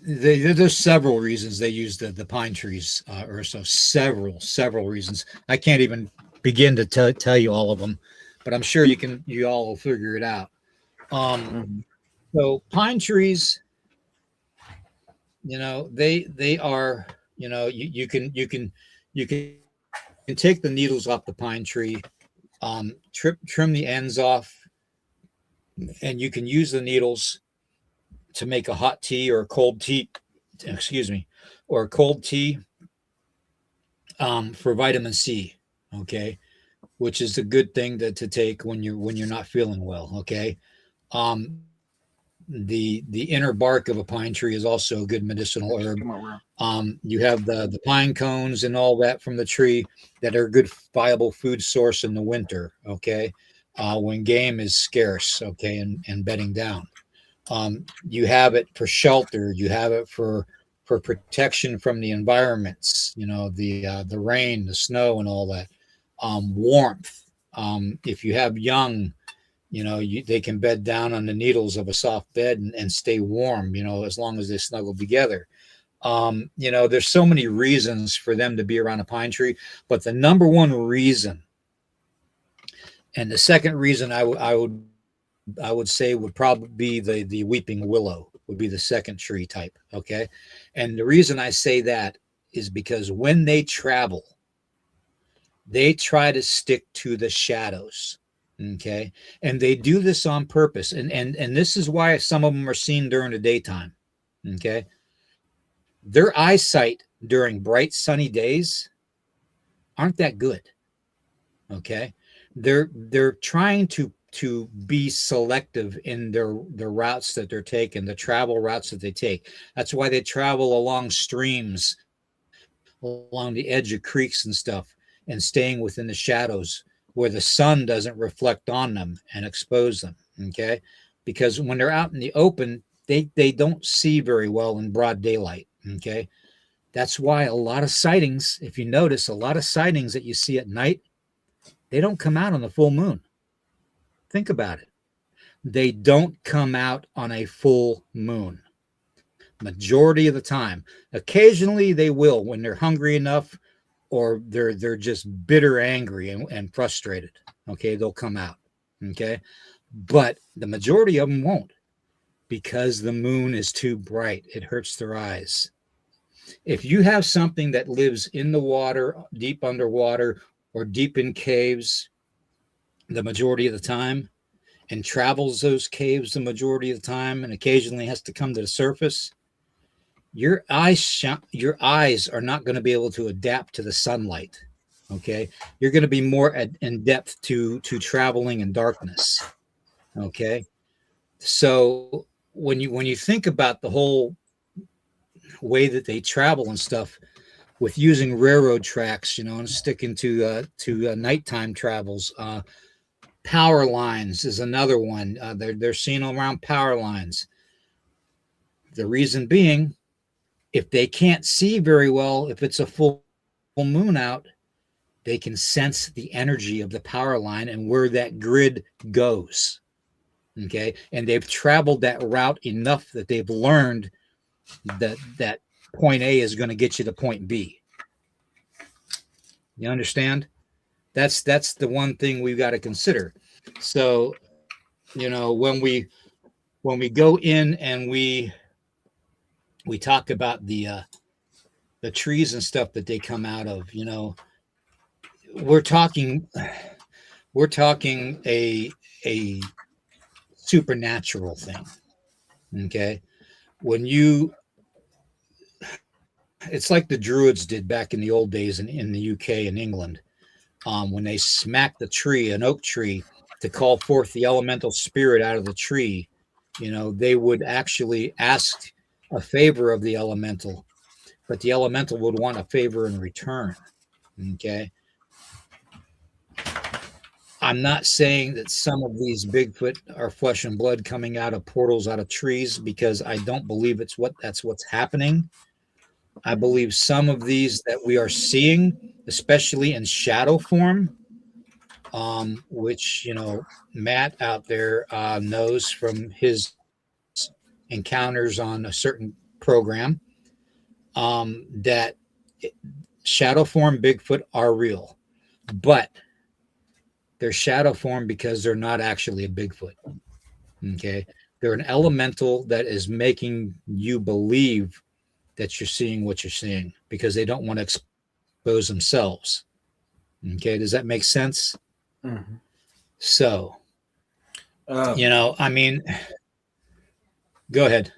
there's several reasons they use the pine trees, or so several reasons. I can't even begin to tell you all of them, but I'm sure you all will figure it out. So pine trees, they are, you can take the needles off the pine tree, trim the ends off, and you can use the needles to make a hot tea or a cold tea, or a cold tea for vitamin C, okay, which is a good thing to take when you're not feeling well, okay. The inner bark of a pine tree is also a good medicinal herb. You have the pine cones and all that from the tree that are a good viable food source in the winter, okay, when game is scarce, okay, and bedding down. You have it for shelter. You have it for protection from the environments, the rain, the snow, and all that. Warmth. If you have young, they can bed down on the needles of a soft bed and stay warm, as long as they snuggle together. There's so many reasons for them to be around a pine tree, but the number one reason, and the second reason I would say would probably be the weeping willow would be the second tree type. Okay. And the reason I say that is because when they travel, they try to stick to the shadows. Okay. And they do this on purpose. And this is why some of them are seen during the daytime. Okay. Their eyesight during bright sunny days aren't that good. Okay. They're trying to to be selective in their routes that they're taking, the travel routes that they take. That's why they travel along streams, along the edge of creeks and stuff, and staying within the shadows where the sun doesn't reflect on them and expose them. Okay, because when they're out in the open, they don't see very well in broad daylight. Okay, that's why a lot of sightings, if you notice, a lot of sightings that you see at night, they don't come out on the full moon. Think about it. They don't come out on a full moon. Majority of the time. Occasionally they will when they're hungry enough, or they're just bitter angry and frustrated. Okay, they'll come out. Okay, but the majority of them won't, because the moon is too bright. It hurts their eyes. If you have something that lives in the water, deep underwater, or deep in caves the majority of the time, and travels those caves the majority of the time, and occasionally has to come to the surface, your eyes are not going to be able to adapt to the sunlight. Okay, you're going to be more in depth to traveling in darkness. Okay, so when you think about the whole way that they travel and stuff, with using railroad tracks, and sticking to nighttime travels. Power lines is another one. They're seen around power lines. The reason being, if they can't see very well, if it's a full moon out, they can sense the energy of the power line and where that grid goes. Okay, and they've traveled that route enough that they've learned that point A is going to get you to point B. You understand? That's the one thing we've got to consider. So, when we go in and we talk about the trees and stuff that they come out of, we're talking a supernatural thing. Okay, it's like the Druids did back in the old days in the UK and England. When they smacked an oak tree, to call forth the elemental spirit out of the tree, they would actually ask a favor of the elemental, but the elemental would want a favor in return. Okay. I'm not saying that some of these Bigfoot are flesh and blood coming out of portals out of trees, because I don't believe that's what's happening. I believe some of these that we are seeing, especially in shadow form, which Matt out there knows from his encounters on a certain program, that shadow form Bigfoot are real, but they're shadow form because they're not actually a Bigfoot. Okay, they're an elemental that is making you believe that you're seeing what you're seeing, because they don't want to expose themselves. Okay, does that make sense? Mm-hmm. So, go ahead.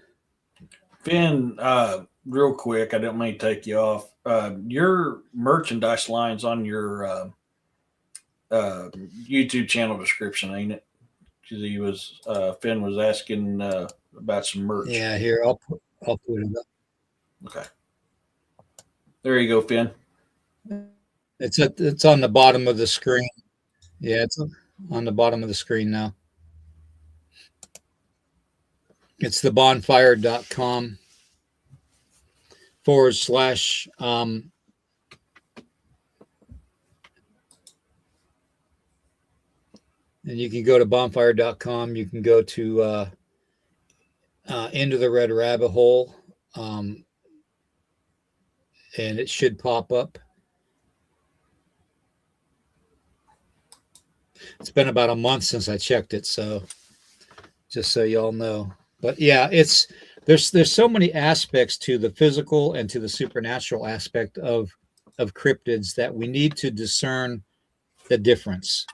Finn, real quick, I didn't mean to take you off. Your merchandise line's on your YouTube channel description, ain't it? Because Finn was asking about some merch. Yeah, here, I'll put it up. Okay. There you go, Finn. It's on the bottom of the screen. Yeah, it's on the bottom of the screen now. It's thebonfire.com / and you can go to bonfire.com. You can go to Into the Red Rabbit Hole, and it should pop up. It's been about a month since I checked it, so just so y'all know. But yeah, there's so many aspects to the physical and to the supernatural aspect of cryptids that we need to discern the difference.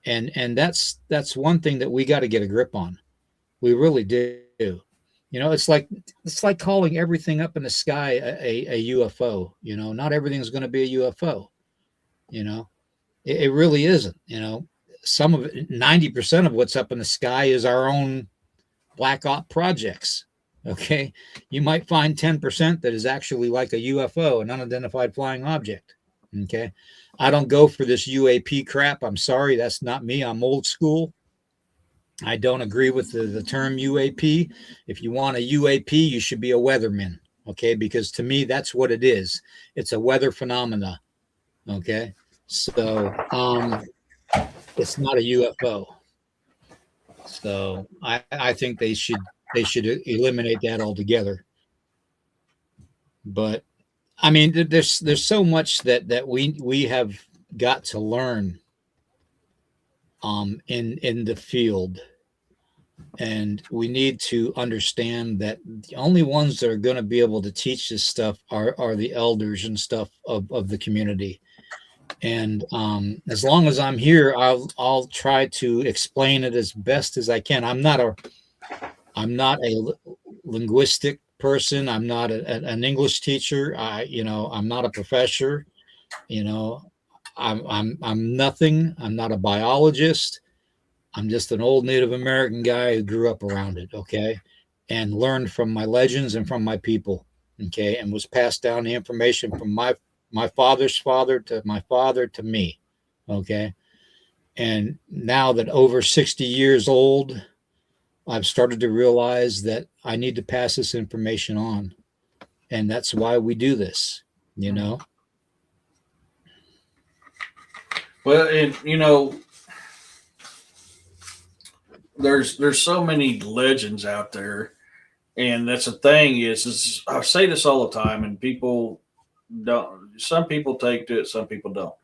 And that's one thing that we got to get a grip on. We really do. It's like calling everything up in the sky a UFO. Not everything's going to be a UFO. It really isn't. some of it, 90% of what's up in the sky is our own black op projects. Okay. You might find 10% that is actually like a UFO, an unidentified flying object. Okay. I don't go for this UAP crap. I'm sorry. That's not me. I'm old school. I don't agree with the term UAP. If you want a UAP, you should be a weatherman. Okay. Because to me, that's what it is. It's a weather phenomena. Okay. So, it's not a UFO. So I think they should eliminate that altogether. But I mean, there's so much that we have got to learn in the field, and we need to understand that the only ones that are going to be able to teach this stuff are the elders and stuff of the community. And as long as I'm here, I'll try to explain it as best as I can. I'm not a linguistic person. I'm not an English teacher. I'm not a professor. I'm nothing. I'm not a biologist. I'm just an old Native American guy who grew up around it. Okay, and learned from my legends and from my people. Okay, and was passed down the information from my father's father to my father to me. Okay. And now that over 60 years old, I've started to realize that I need to pass this information on. And that's why we do this, Well, and there's so many legends out there, and that's the thing is I say this all the time, and people don't. Some people take to it, some people don't.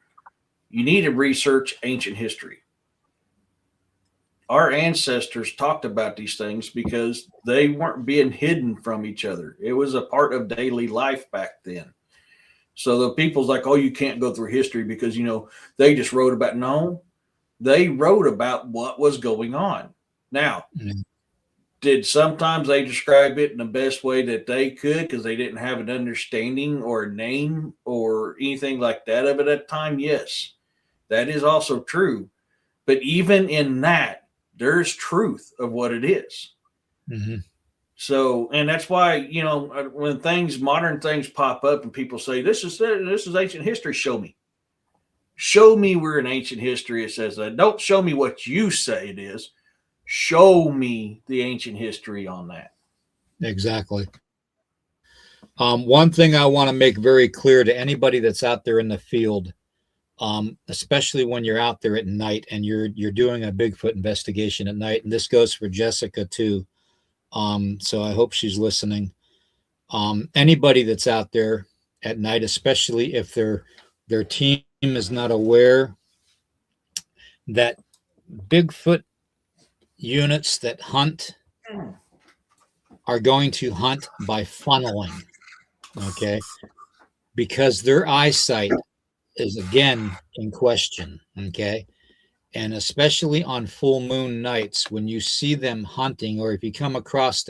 You need to research ancient history. Our ancestors talked about these things because they weren't being hidden from each other. It was a part of daily life back then. So the people's like, oh, you can't go through history because, they just wrote about, no, they wrote about what was going on. Now, did sometimes they describe it in the best way that they could because they didn't have an understanding or a name or anything like that of it at the time? Yes, that is also true. But even in that, there's truth of what it is. Mm-hmm. So, and that's why, when modern things pop up and people say, this is ancient history, show me. Show me where in ancient history it says that. Don't show me what you say it is. Show me the ancient history on that. Exactly. One thing I want to make very clear to anybody that's out there in the field, especially when you're out there at night and you're doing a Bigfoot investigation at night, and this goes for Jessica too. So I hope she's listening. Anybody that's out there at night, especially if their team is not aware that Bigfoot units that hunt are going to hunt by funneling, okay? Because their eyesight is again in question, okay? And especially on full moon nights, when you see them hunting, or if you come across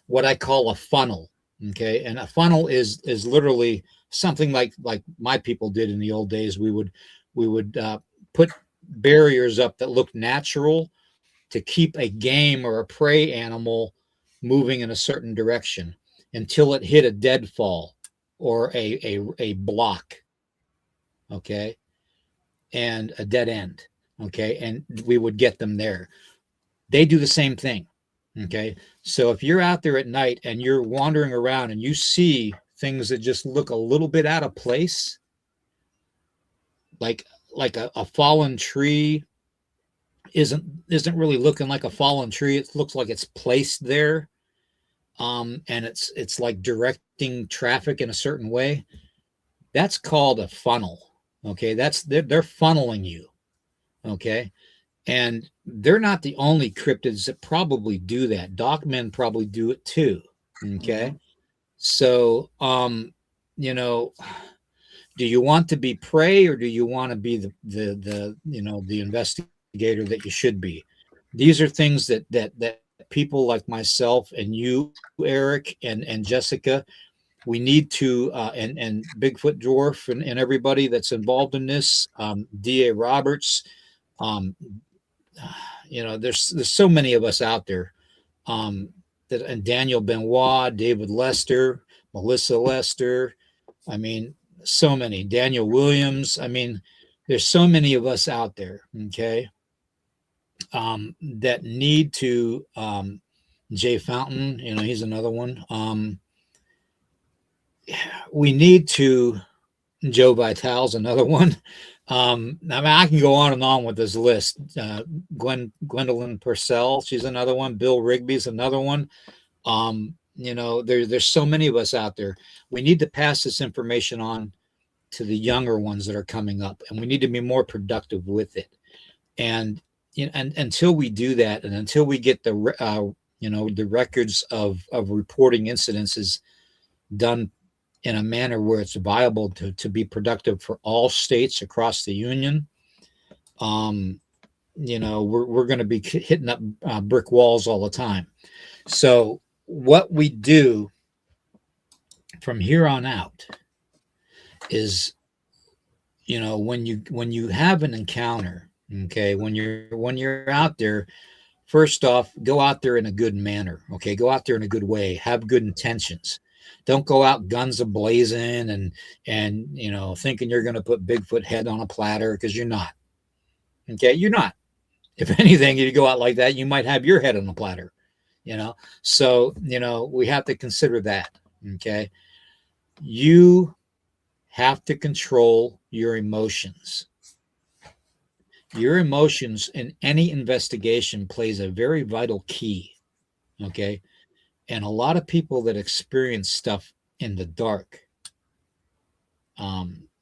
what I call a funnel, okay? And a funnel is literally something like my people did in the old days. We would put barriers up that looked natural to keep a game or a prey animal moving in a certain direction until it hit a deadfall or a block, okay, and a dead end, okay, and we would get them there. They do the same thing, okay? So if you're out there at night and you're wandering around and you see things that just look a little bit out of place, like a fallen tree isn't really looking like a fallen tree. It looks like it's placed there, and it's like directing traffic in a certain way. That's called a funnel. Okay, they're funneling you. Okay, and they're not the only cryptids that probably do that. Dogmen probably do it too. Okay, so do you want to be prey or do you want to be the investigator that you should be? These are things that people like myself and you, Eric, and Jessica, we need to and Bigfoot Dwarf and everybody that's involved in this, D.A. Roberts, Um, there's so many of us out there. And Daniel Benoit, David Lester, Melissa Lester. I mean, so many. Daniel Williams. I mean, there's so many of us out there. Okay. That need to. Jay Fountain, he's another one. We need to. Joe Vital's another one. I mean, I can go on with this list. Gwendolyn Purcell, she's another one. Bill Rigby's another one. There's so many of us out there. We need to pass this information on to the younger ones that are coming up, and we need to be more productive with it. And until we do that, and until we get the records of reporting incidences done in a manner where it's viable to be productive for all states across the union, we're going to be hitting up brick walls all the time. So what we do from here on out is, when you have an encounter, okay, when you're out there, first off, go out there in a good manner. Okay, go out there in a good way. Have good intentions. Don't go out guns a-blazing and thinking you're going to put Bigfoot head on a platter, because you're not. Okay, you're not. If anything, if you go out like that, you might have your head on a platter. So we have to consider that. Okay, you have to control your emotions. Your emotions in any investigation plays a very vital key. Okay. And a lot of people that experience stuff in the dark,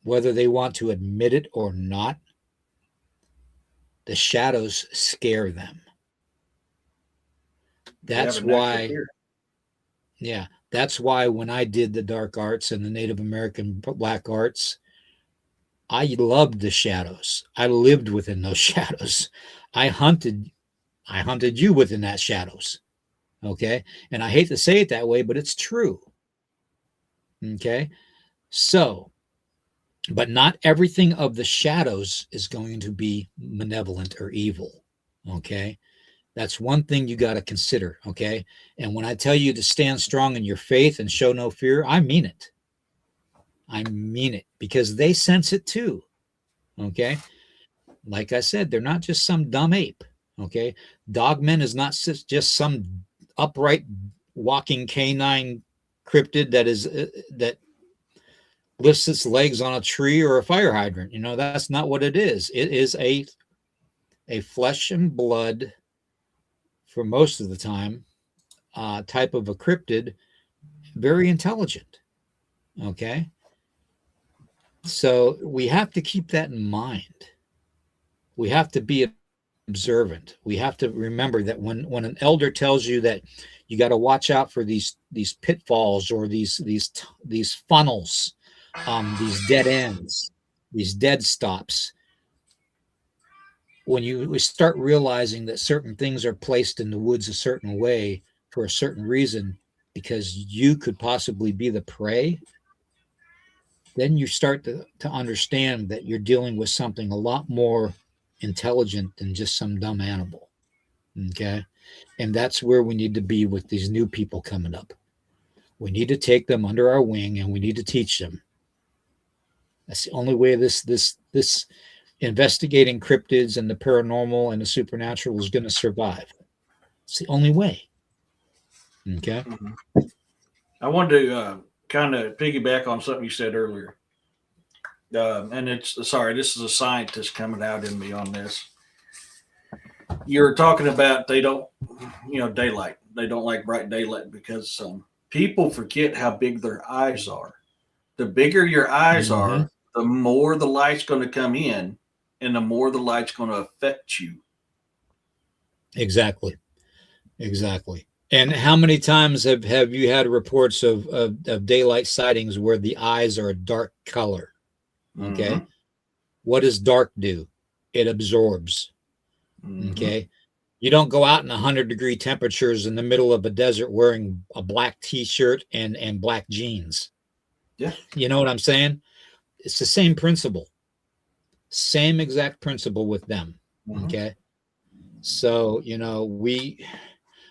whether they want to admit it or not, the shadows scare them. That's why, that's why when I did the dark arts and the Native American black arts, I loved the shadows. I lived within those shadows. I hunted you within that shadows. Okay. And I hate to say it that way, but it's true. Okay. So, but not everything of the shadows is going to be malevolent or evil. Okay. That's one thing you got to consider. Okay. And when I tell you to stand strong in your faith and show no fear, I mean it. I mean it, because they sense it too. Okay. Like I said, they're not just some dumb ape. Okay. Dogman is not just some upright walking canine cryptid that lifts its legs on a tree or a fire hydrant. That's not what it is. It is a flesh and blood, for most of the time, type of a cryptid, very intelligent. Okay. So we have to keep that in mind. We have to be observant. We have to remember that when an elder tells you that you got to watch out for these pitfalls or these funnels, these dead ends, these dead stops, when we start realizing that certain things are placed in the woods a certain way for a certain reason, because you could possibly be the prey, then you start to understand that you're dealing with something a lot more intelligent than just some dumb animal. Okay. And that's where we need to be with these new people coming up. We need to take them under our wing and we need to teach them. That's the only way this investigating cryptids and the paranormal and the supernatural is going to survive. It's the only way. Okay. Mm-hmm. I wanted to kind of piggyback on something you said earlier. And this is a scientist coming out in me on this. You're talking about they don't, daylight. They don't like bright daylight because people forget how big their eyes are. The bigger your eyes are, the more the light's going to come in and the more the light's going to affect you. Exactly. And how many times have you had reports of daylight sightings where the eyes are a dark color? Okay. Mm-hmm. What does dark do? It absorbs. Mm-hmm. Okay. You don't go out in 100-degree temperatures in the middle of a desert wearing a black t-shirt and black jeans. Yeah. You know what I'm saying? It's the same principle. Same exact principle with them. Mhm. Okay. So,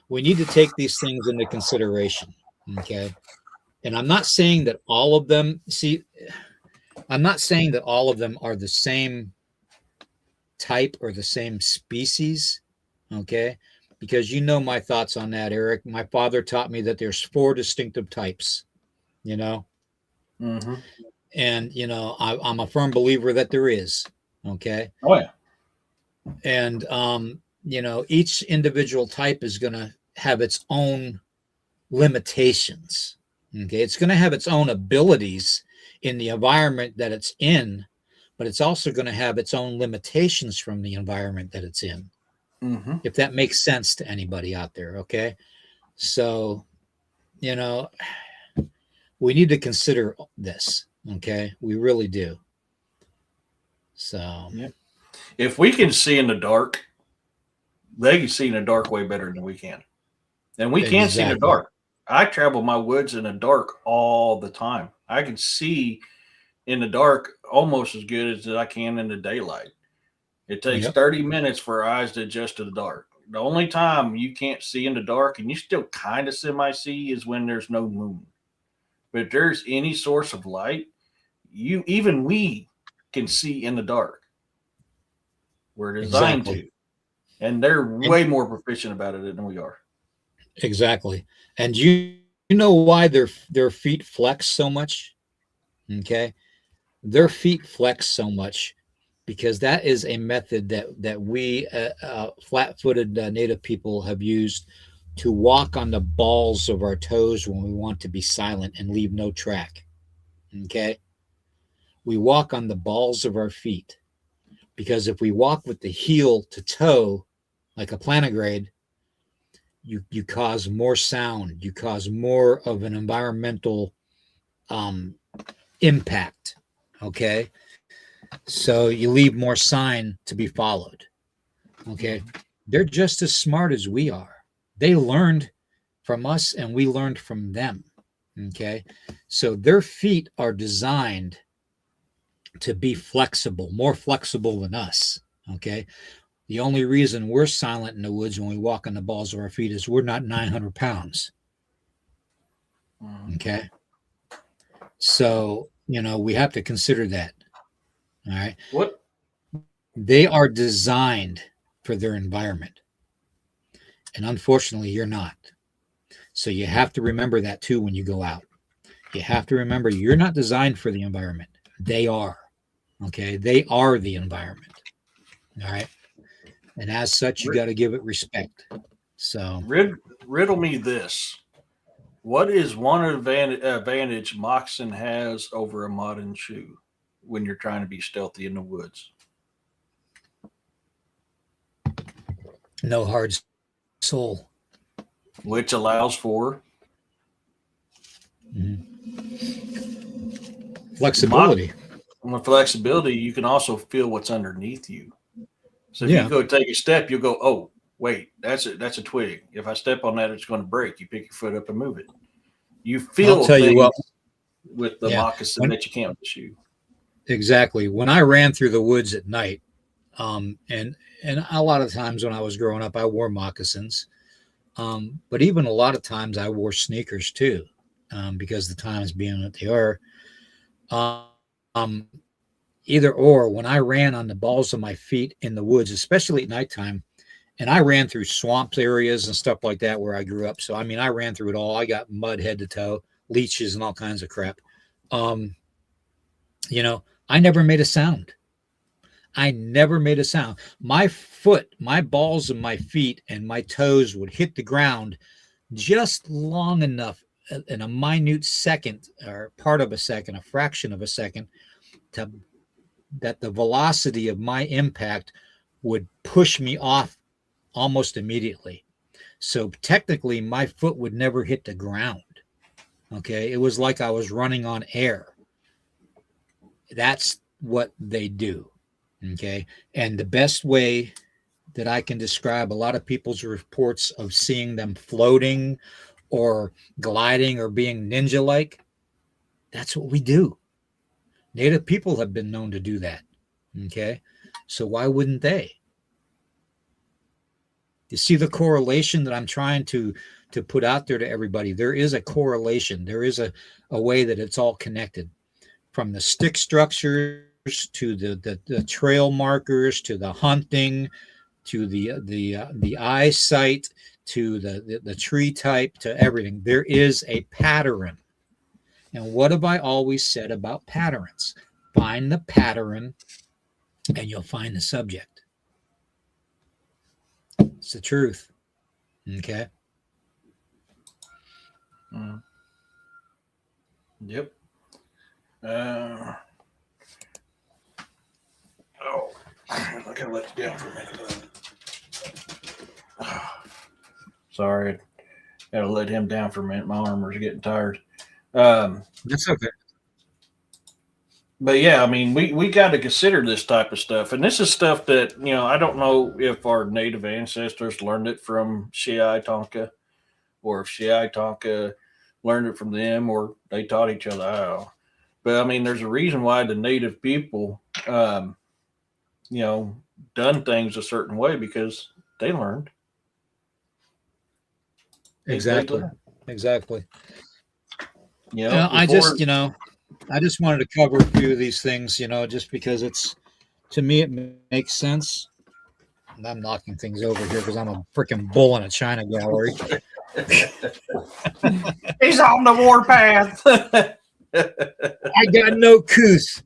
we need to take these things into consideration. Okay. And I'm not saying that all of them, I'm not saying that all of them are the same type or the same species. Okay. Because my thoughts on that, Eric. My father taught me that there's 4 distinctive types, you know, Mm-hmm. and, I'm a firm believer that there is. Okay. Oh yeah. And, each individual type is going to have its own limitations. Okay. It's going to have its own abilities in the environment that it's in, but it's also going to have its own limitations from the environment that it's in, Mm-hmm. if that makes sense to anybody out there. Okay. So, you know, we need to consider this. Okay. We really do. So, Yeah. If we can see in the dark, they can see in the dark way better than we can. And we can see in the exactly. dark. I travel my woods in the dark all the time. I can see in the dark almost as good as I can in the daylight. It takes Yep. 30 minutes for our eyes to adjust to the dark. The only time you can't see in the dark and you still kind of semi see is when there's no moon. But if there's any source of light, we can see in the dark. We're designed Exactly. to. And they're And way more proficient about it than we are. exactly. And you know why their feet flex so much? Okay. Their feet flex so much because that is a method that we flat-footed native people have used to walk on the balls of our toes when we want to be silent and leave no track. Okay. We walk on the balls of our feet because if we walk with the heel to toe like a plantigrade, you cause more sound, you cause more of an environmental um, impact. Okay. So you leave more sign to be followed. Okay. They're just as smart as we are. They learned from us and we learned from them. Okay. So their feet are designed to be flexible, more flexible than us. Okay. The only reason we're silent in the woods when we walk on the balls of our feet is we're not 900 pounds. Okay. So, we have to consider that. All right. What? They are designed for their environment. And unfortunately, you're not. So you have to remember that too when you go out. You have to remember you're not designed for the environment. They are. Okay. They are the environment. All right. And as such, you got to give it respect. So, Riddle me this. What is one advantage moccasin has over a modern shoe when you're trying to be stealthy in the woods? no hard sole. Which allows for Flexibility. flexibility. You can also feel what's underneath you. So if Yeah. you go take a step, you'll go, oh, wait, that's a twig. If I step on that, it's going to break. You pick your foot up and move it. You feel I'll tell you things what. with the Yeah. moccasin that you can't with the shoe. Exactly. When I ran through the woods at night, and a lot of times when I was growing up, I wore moccasins. But even a lot of times I wore sneakers too, because the times being what they are. Um, Either or, when I ran on the balls of my feet in the woods, especially at nighttime, and I ran through swamps areas and stuff like that where I grew up. So, I mean, I ran through it all. I got mud head to toe, leeches and all kinds of crap. Um, I never made a sound. I never made a sound. My foot, my balls of my feet and my toes would hit the ground just long enough in a minute second or part of a second, a fraction of a second, to that the velocity of my impact would push me off almost immediately. So technically, my foot would never hit the ground. Okay. It was like I was running on air. That's what they do. Okay. And the best way that I can describe a lot of people's reports of seeing them floating or gliding or being ninja like, that's what we do. Native people have been known to do that. Okay. So why wouldn't they? You see the correlation that I'm trying to put out there to everybody. There is a correlation. There is a way that it's all connected, from the stick structures to the trail markers, to the hunting, to the eyesight, to the tree type, to everything. There is a pattern. And what have I always said about patterns? Find the pattern and you'll find the subject. It's the truth. Okay. Yep. I gotta let you down for a minute. Sorry, gotta let him down for a minute. My armor's getting tired. That's okay. But yeah, I mean, we got to consider this type of stuff, and this is stuff that I don't know if our native ancestors learned it from Shiai Tonka, or if Shiai Tonka learned it from them, or they taught each other how. But I mean, there's a reason why the native people, done things a certain way, because they learned. Exactly. Exactly. I just wanted to cover a few of these things, just because to me, it makes sense. And I'm knocking things over here because I'm a freaking bull in a China gallery. He's on the warpath. I got no couth.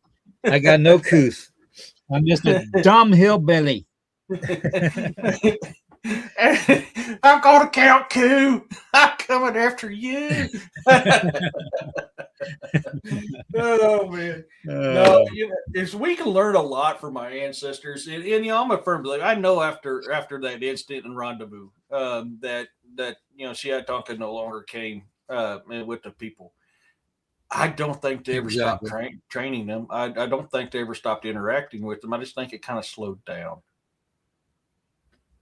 I'm just a dumb hillbilly. I'm gonna count coup. I'm coming after you. Oh man. No, if we can learn a lot from my ancestors, and I'm a firm believer. I know after that incident in Rendezvous, that Shiai Tonka no longer came with the people. I don't think they ever stopped training them. I don't think they ever stopped interacting with them. I just think it kind of slowed down.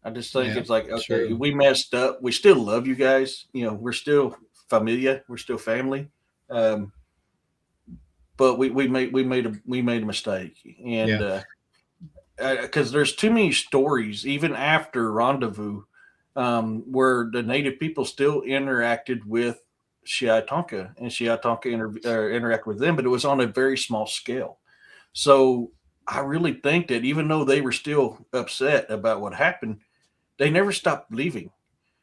I just think it's like, okay, we messed up. We still love you guys. We're still familia. We're still family. But we made a mistake, and because there's too many stories, even after Rendezvous, where the native people still interacted with Shiai Tonka, and Shiai Tonka interact with them, but it was on a very small scale. So I really think that even though they were still upset about what happened, they never stopped believing.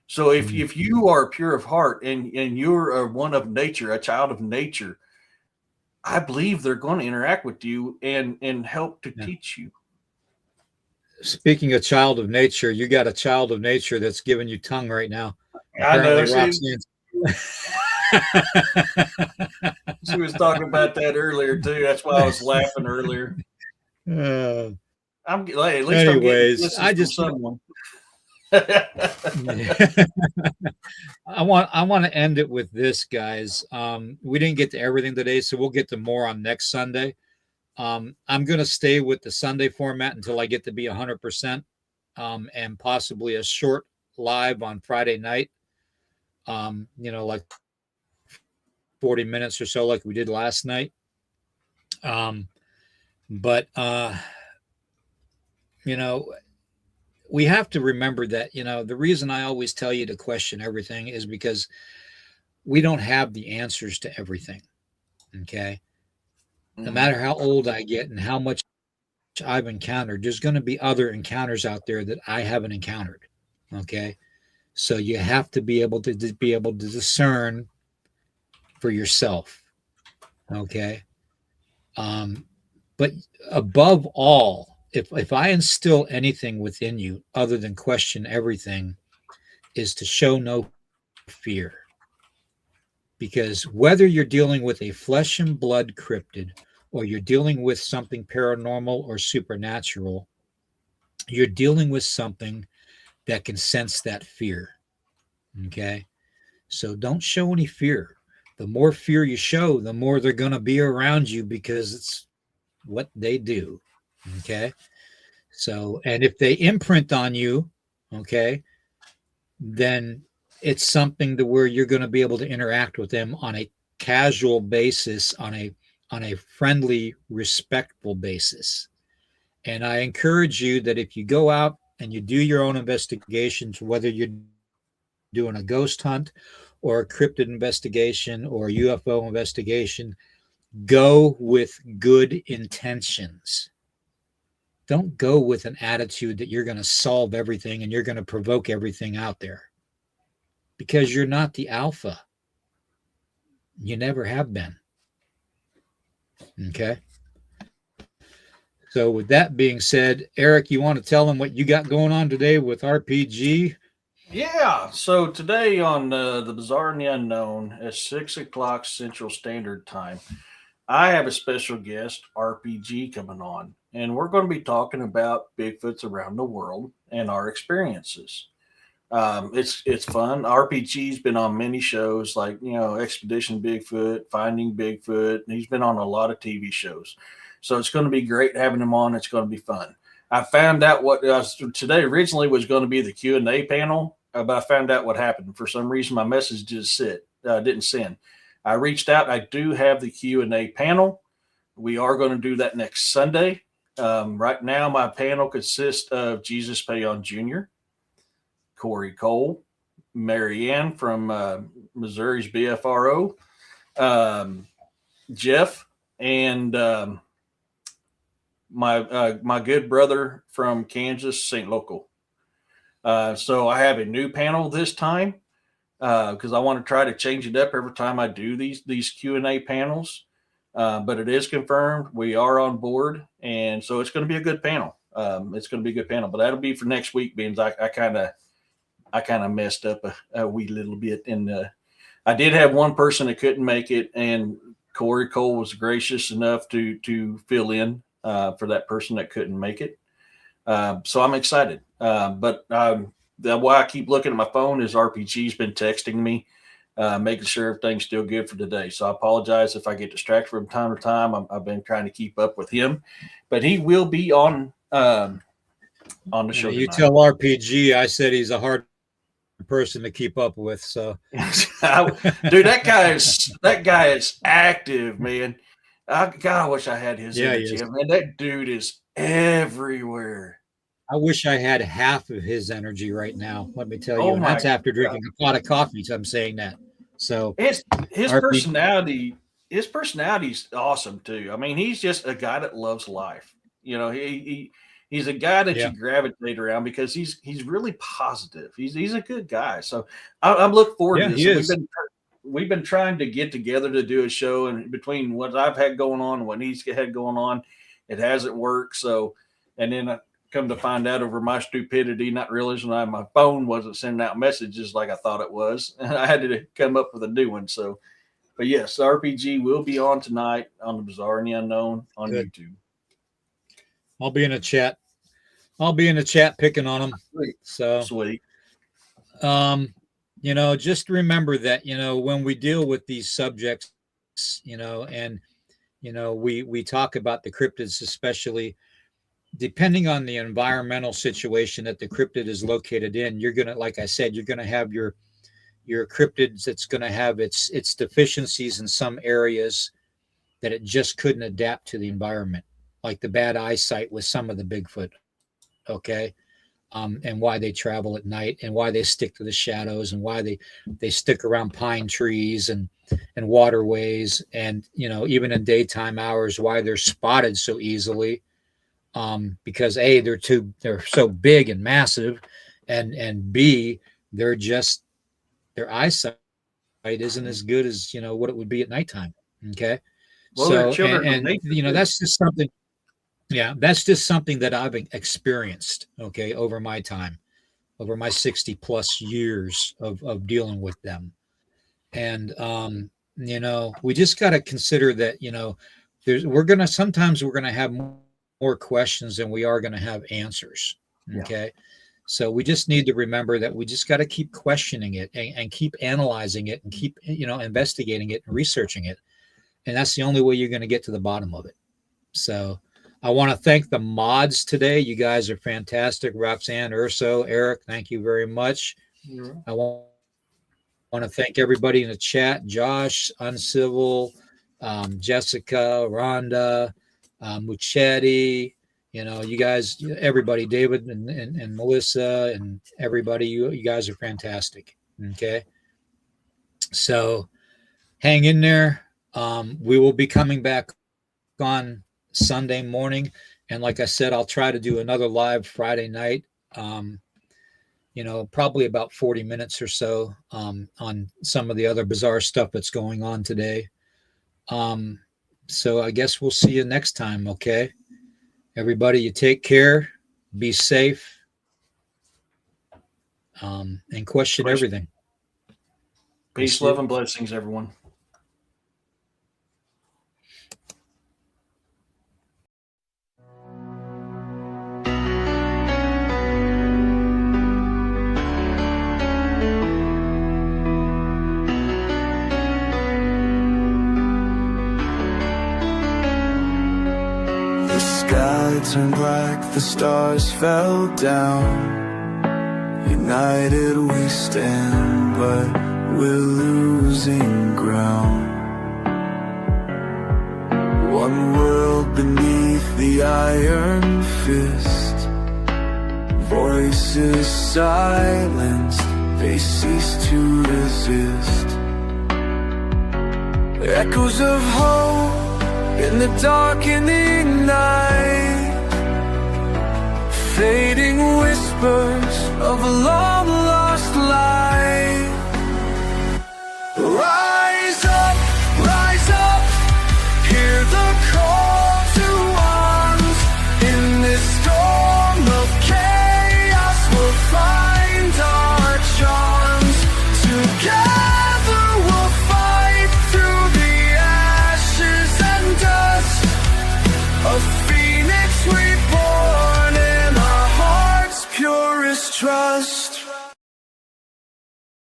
So if you are pure of heart and you're one of nature, a child of nature, I believe they're going to interact with you and help to teach you. Speaking of child of nature, you got a child of nature that's giving you tongue right now. I know. Roxanne's She was talking about that earlier too. That's why I was laughing earlier. I'm at least anyways, I just someone. I want to end it with this, guys. We didn't get to everything today, so we'll get to more on next Sunday. I'm going to stay with the Sunday format until I get to be 100%, and possibly a short live on Friday night. Like 40 minutes or so, like we did last night. But we have to remember that, the reason I always tell you to question everything is because we don't have the answers to everything. Okay. No matter how old I get and how much I've encountered, there's going to be other encounters out there that I haven't encountered. Okay. So you have to be able to discern for yourself. Okay. But above all, if I instill anything within you other than question everything, is to show no fear. Because whether you're dealing with a flesh and blood cryptid or you're dealing with something paranormal or supernatural, you're dealing with something that can sense that fear. Okay? So don't show any fear. The more fear you show, the more they're going to be around you, because it's what they do. Okay? So, and if they imprint on you, okay, then it's something to where you're going to be able to interact with them on a casual basis, on a friendly, respectful basis. And I encourage you that if you go out and you do your own investigations, whether you're doing a ghost hunt or a cryptid investigation or a UFO investigation, go with good intentions. Don't go with an attitude that you're going to solve everything and you're going to provoke everything out there, because you're not the alpha. You never have been. Okay. So with that being said, Eric, you want to tell them what you got going on today with RPG? Yeah. So today on the Bizarre and the Unknown at 6 o'clock Central Standard Time, I have a special guest, RPG, coming on, and we're going to be talking about Bigfoots around the world and our experiences. It's fun. RPG's been on many shows like Expedition Bigfoot, Finding Bigfoot. And he's been on a lot of TV shows, so it's going to be great having him on. It's going to be fun. I found out what today originally was going to be the Q&A panel, but I found out what happened. For some reason, my message didn't send. I reached out. I do have the Q&A panel. We are going to do that next Sunday. Right now, my panel consists of Jesus Payon Jr., Corey Cole, Marianne from Missouri's BFRO, Jeff, and my good brother from Kansas, St. Local. So I have a new panel this time because I want to try to change it up every time I do these Q&A panels. But it is confirmed. We are on board, and so it's going to be a good panel. It's going to be a good panel, but that'll be for next week, being I kind of messed up a wee little bit. And I did have one person that couldn't make it, and Corey Cole was gracious enough to fill in for that person that couldn't make it. So I'm excited. But why I keep looking at my phone is RPG's been texting me, making sure everything's still good for today. So I apologize if I get distracted from time to time. I've been trying to keep up with him, but he will be on the show. You tell RPG I said he's a hard person to keep up with. So, dude, that guy is active, man. I wish I had his energy. Man, that dude is everywhere. I wish I had half of his energy right now. Let me tell you, and that's after drinking a pot of coffee. So I'm saying that. So his personality is awesome too. I mean, he's just a guy that loves life. He's a guy that you gravitate around because he's really positive. He's a good guy. So I'm looking forward to this. We've been trying to get together to do a show, and between what I've had going on and what he's had going on, it hasn't worked. So, and then I come to find out over my stupidity, not realizing my phone wasn't sending out messages like I thought it was. And I had to come up with a new one. So, but yes, RPG will be on tonight on the Bizarre and the Unknown on YouTube. I'll be in a chat. Picking on them. Sweet. So sweet. Just remember that, when we deal with these subjects, and, we talk about the cryptids, especially depending on the environmental situation that the cryptid is located in, you're going to, like I said, you're going to have your cryptids that's going to have its deficiencies in some areas that it just couldn't adapt to the environment, like the bad eyesight with some of the Bigfoot. Okay. And why they travel at night and why they stick to the shadows and why they stick around pine trees and waterways. And, even in daytime hours, why they're spotted so easily. Because A, they're so big and massive, and B, their eyesight isn't as good as, what it would be at nighttime. Okay. Well, so, and that's just something. Yeah, that's just something that I've experienced, okay, over my time, over my 60 plus years of dealing with them. And, we just got to consider that, sometimes we're going to have more questions than we are going to have answers. Okay. Yeah. So we just need to remember that we just got to keep questioning it and keep analyzing it and keep, investigating it and researching it. And that's the only way you're going to get to the bottom of it. So I want to thank the mods today. You guys are fantastic. Roxanne, Urso, Eric, thank you very much. Yeah. I want to thank everybody in the chat. Josh, Uncivil, Jessica, Rhonda, Muchetti, You know, you guys, everybody, David and Melissa and everybody, you guys are fantastic. Okay. So hang in there. We will be coming back on Sunday morning. And like I said, I'll try to do another live Friday night. You know, probably about 40 minutes or so on some of the other bizarre stuff that's going on today. So I guess we'll see you next time. Okay. Everybody, you take care, be safe, and question everything. Peace, love, and blessings, everyone. The sky turned black, the stars fell down. United we stand, but we're losing ground. One world beneath the iron fist. Voices silenced, they cease to resist. Echoes of hope in the darkening night, fading whispers of a lost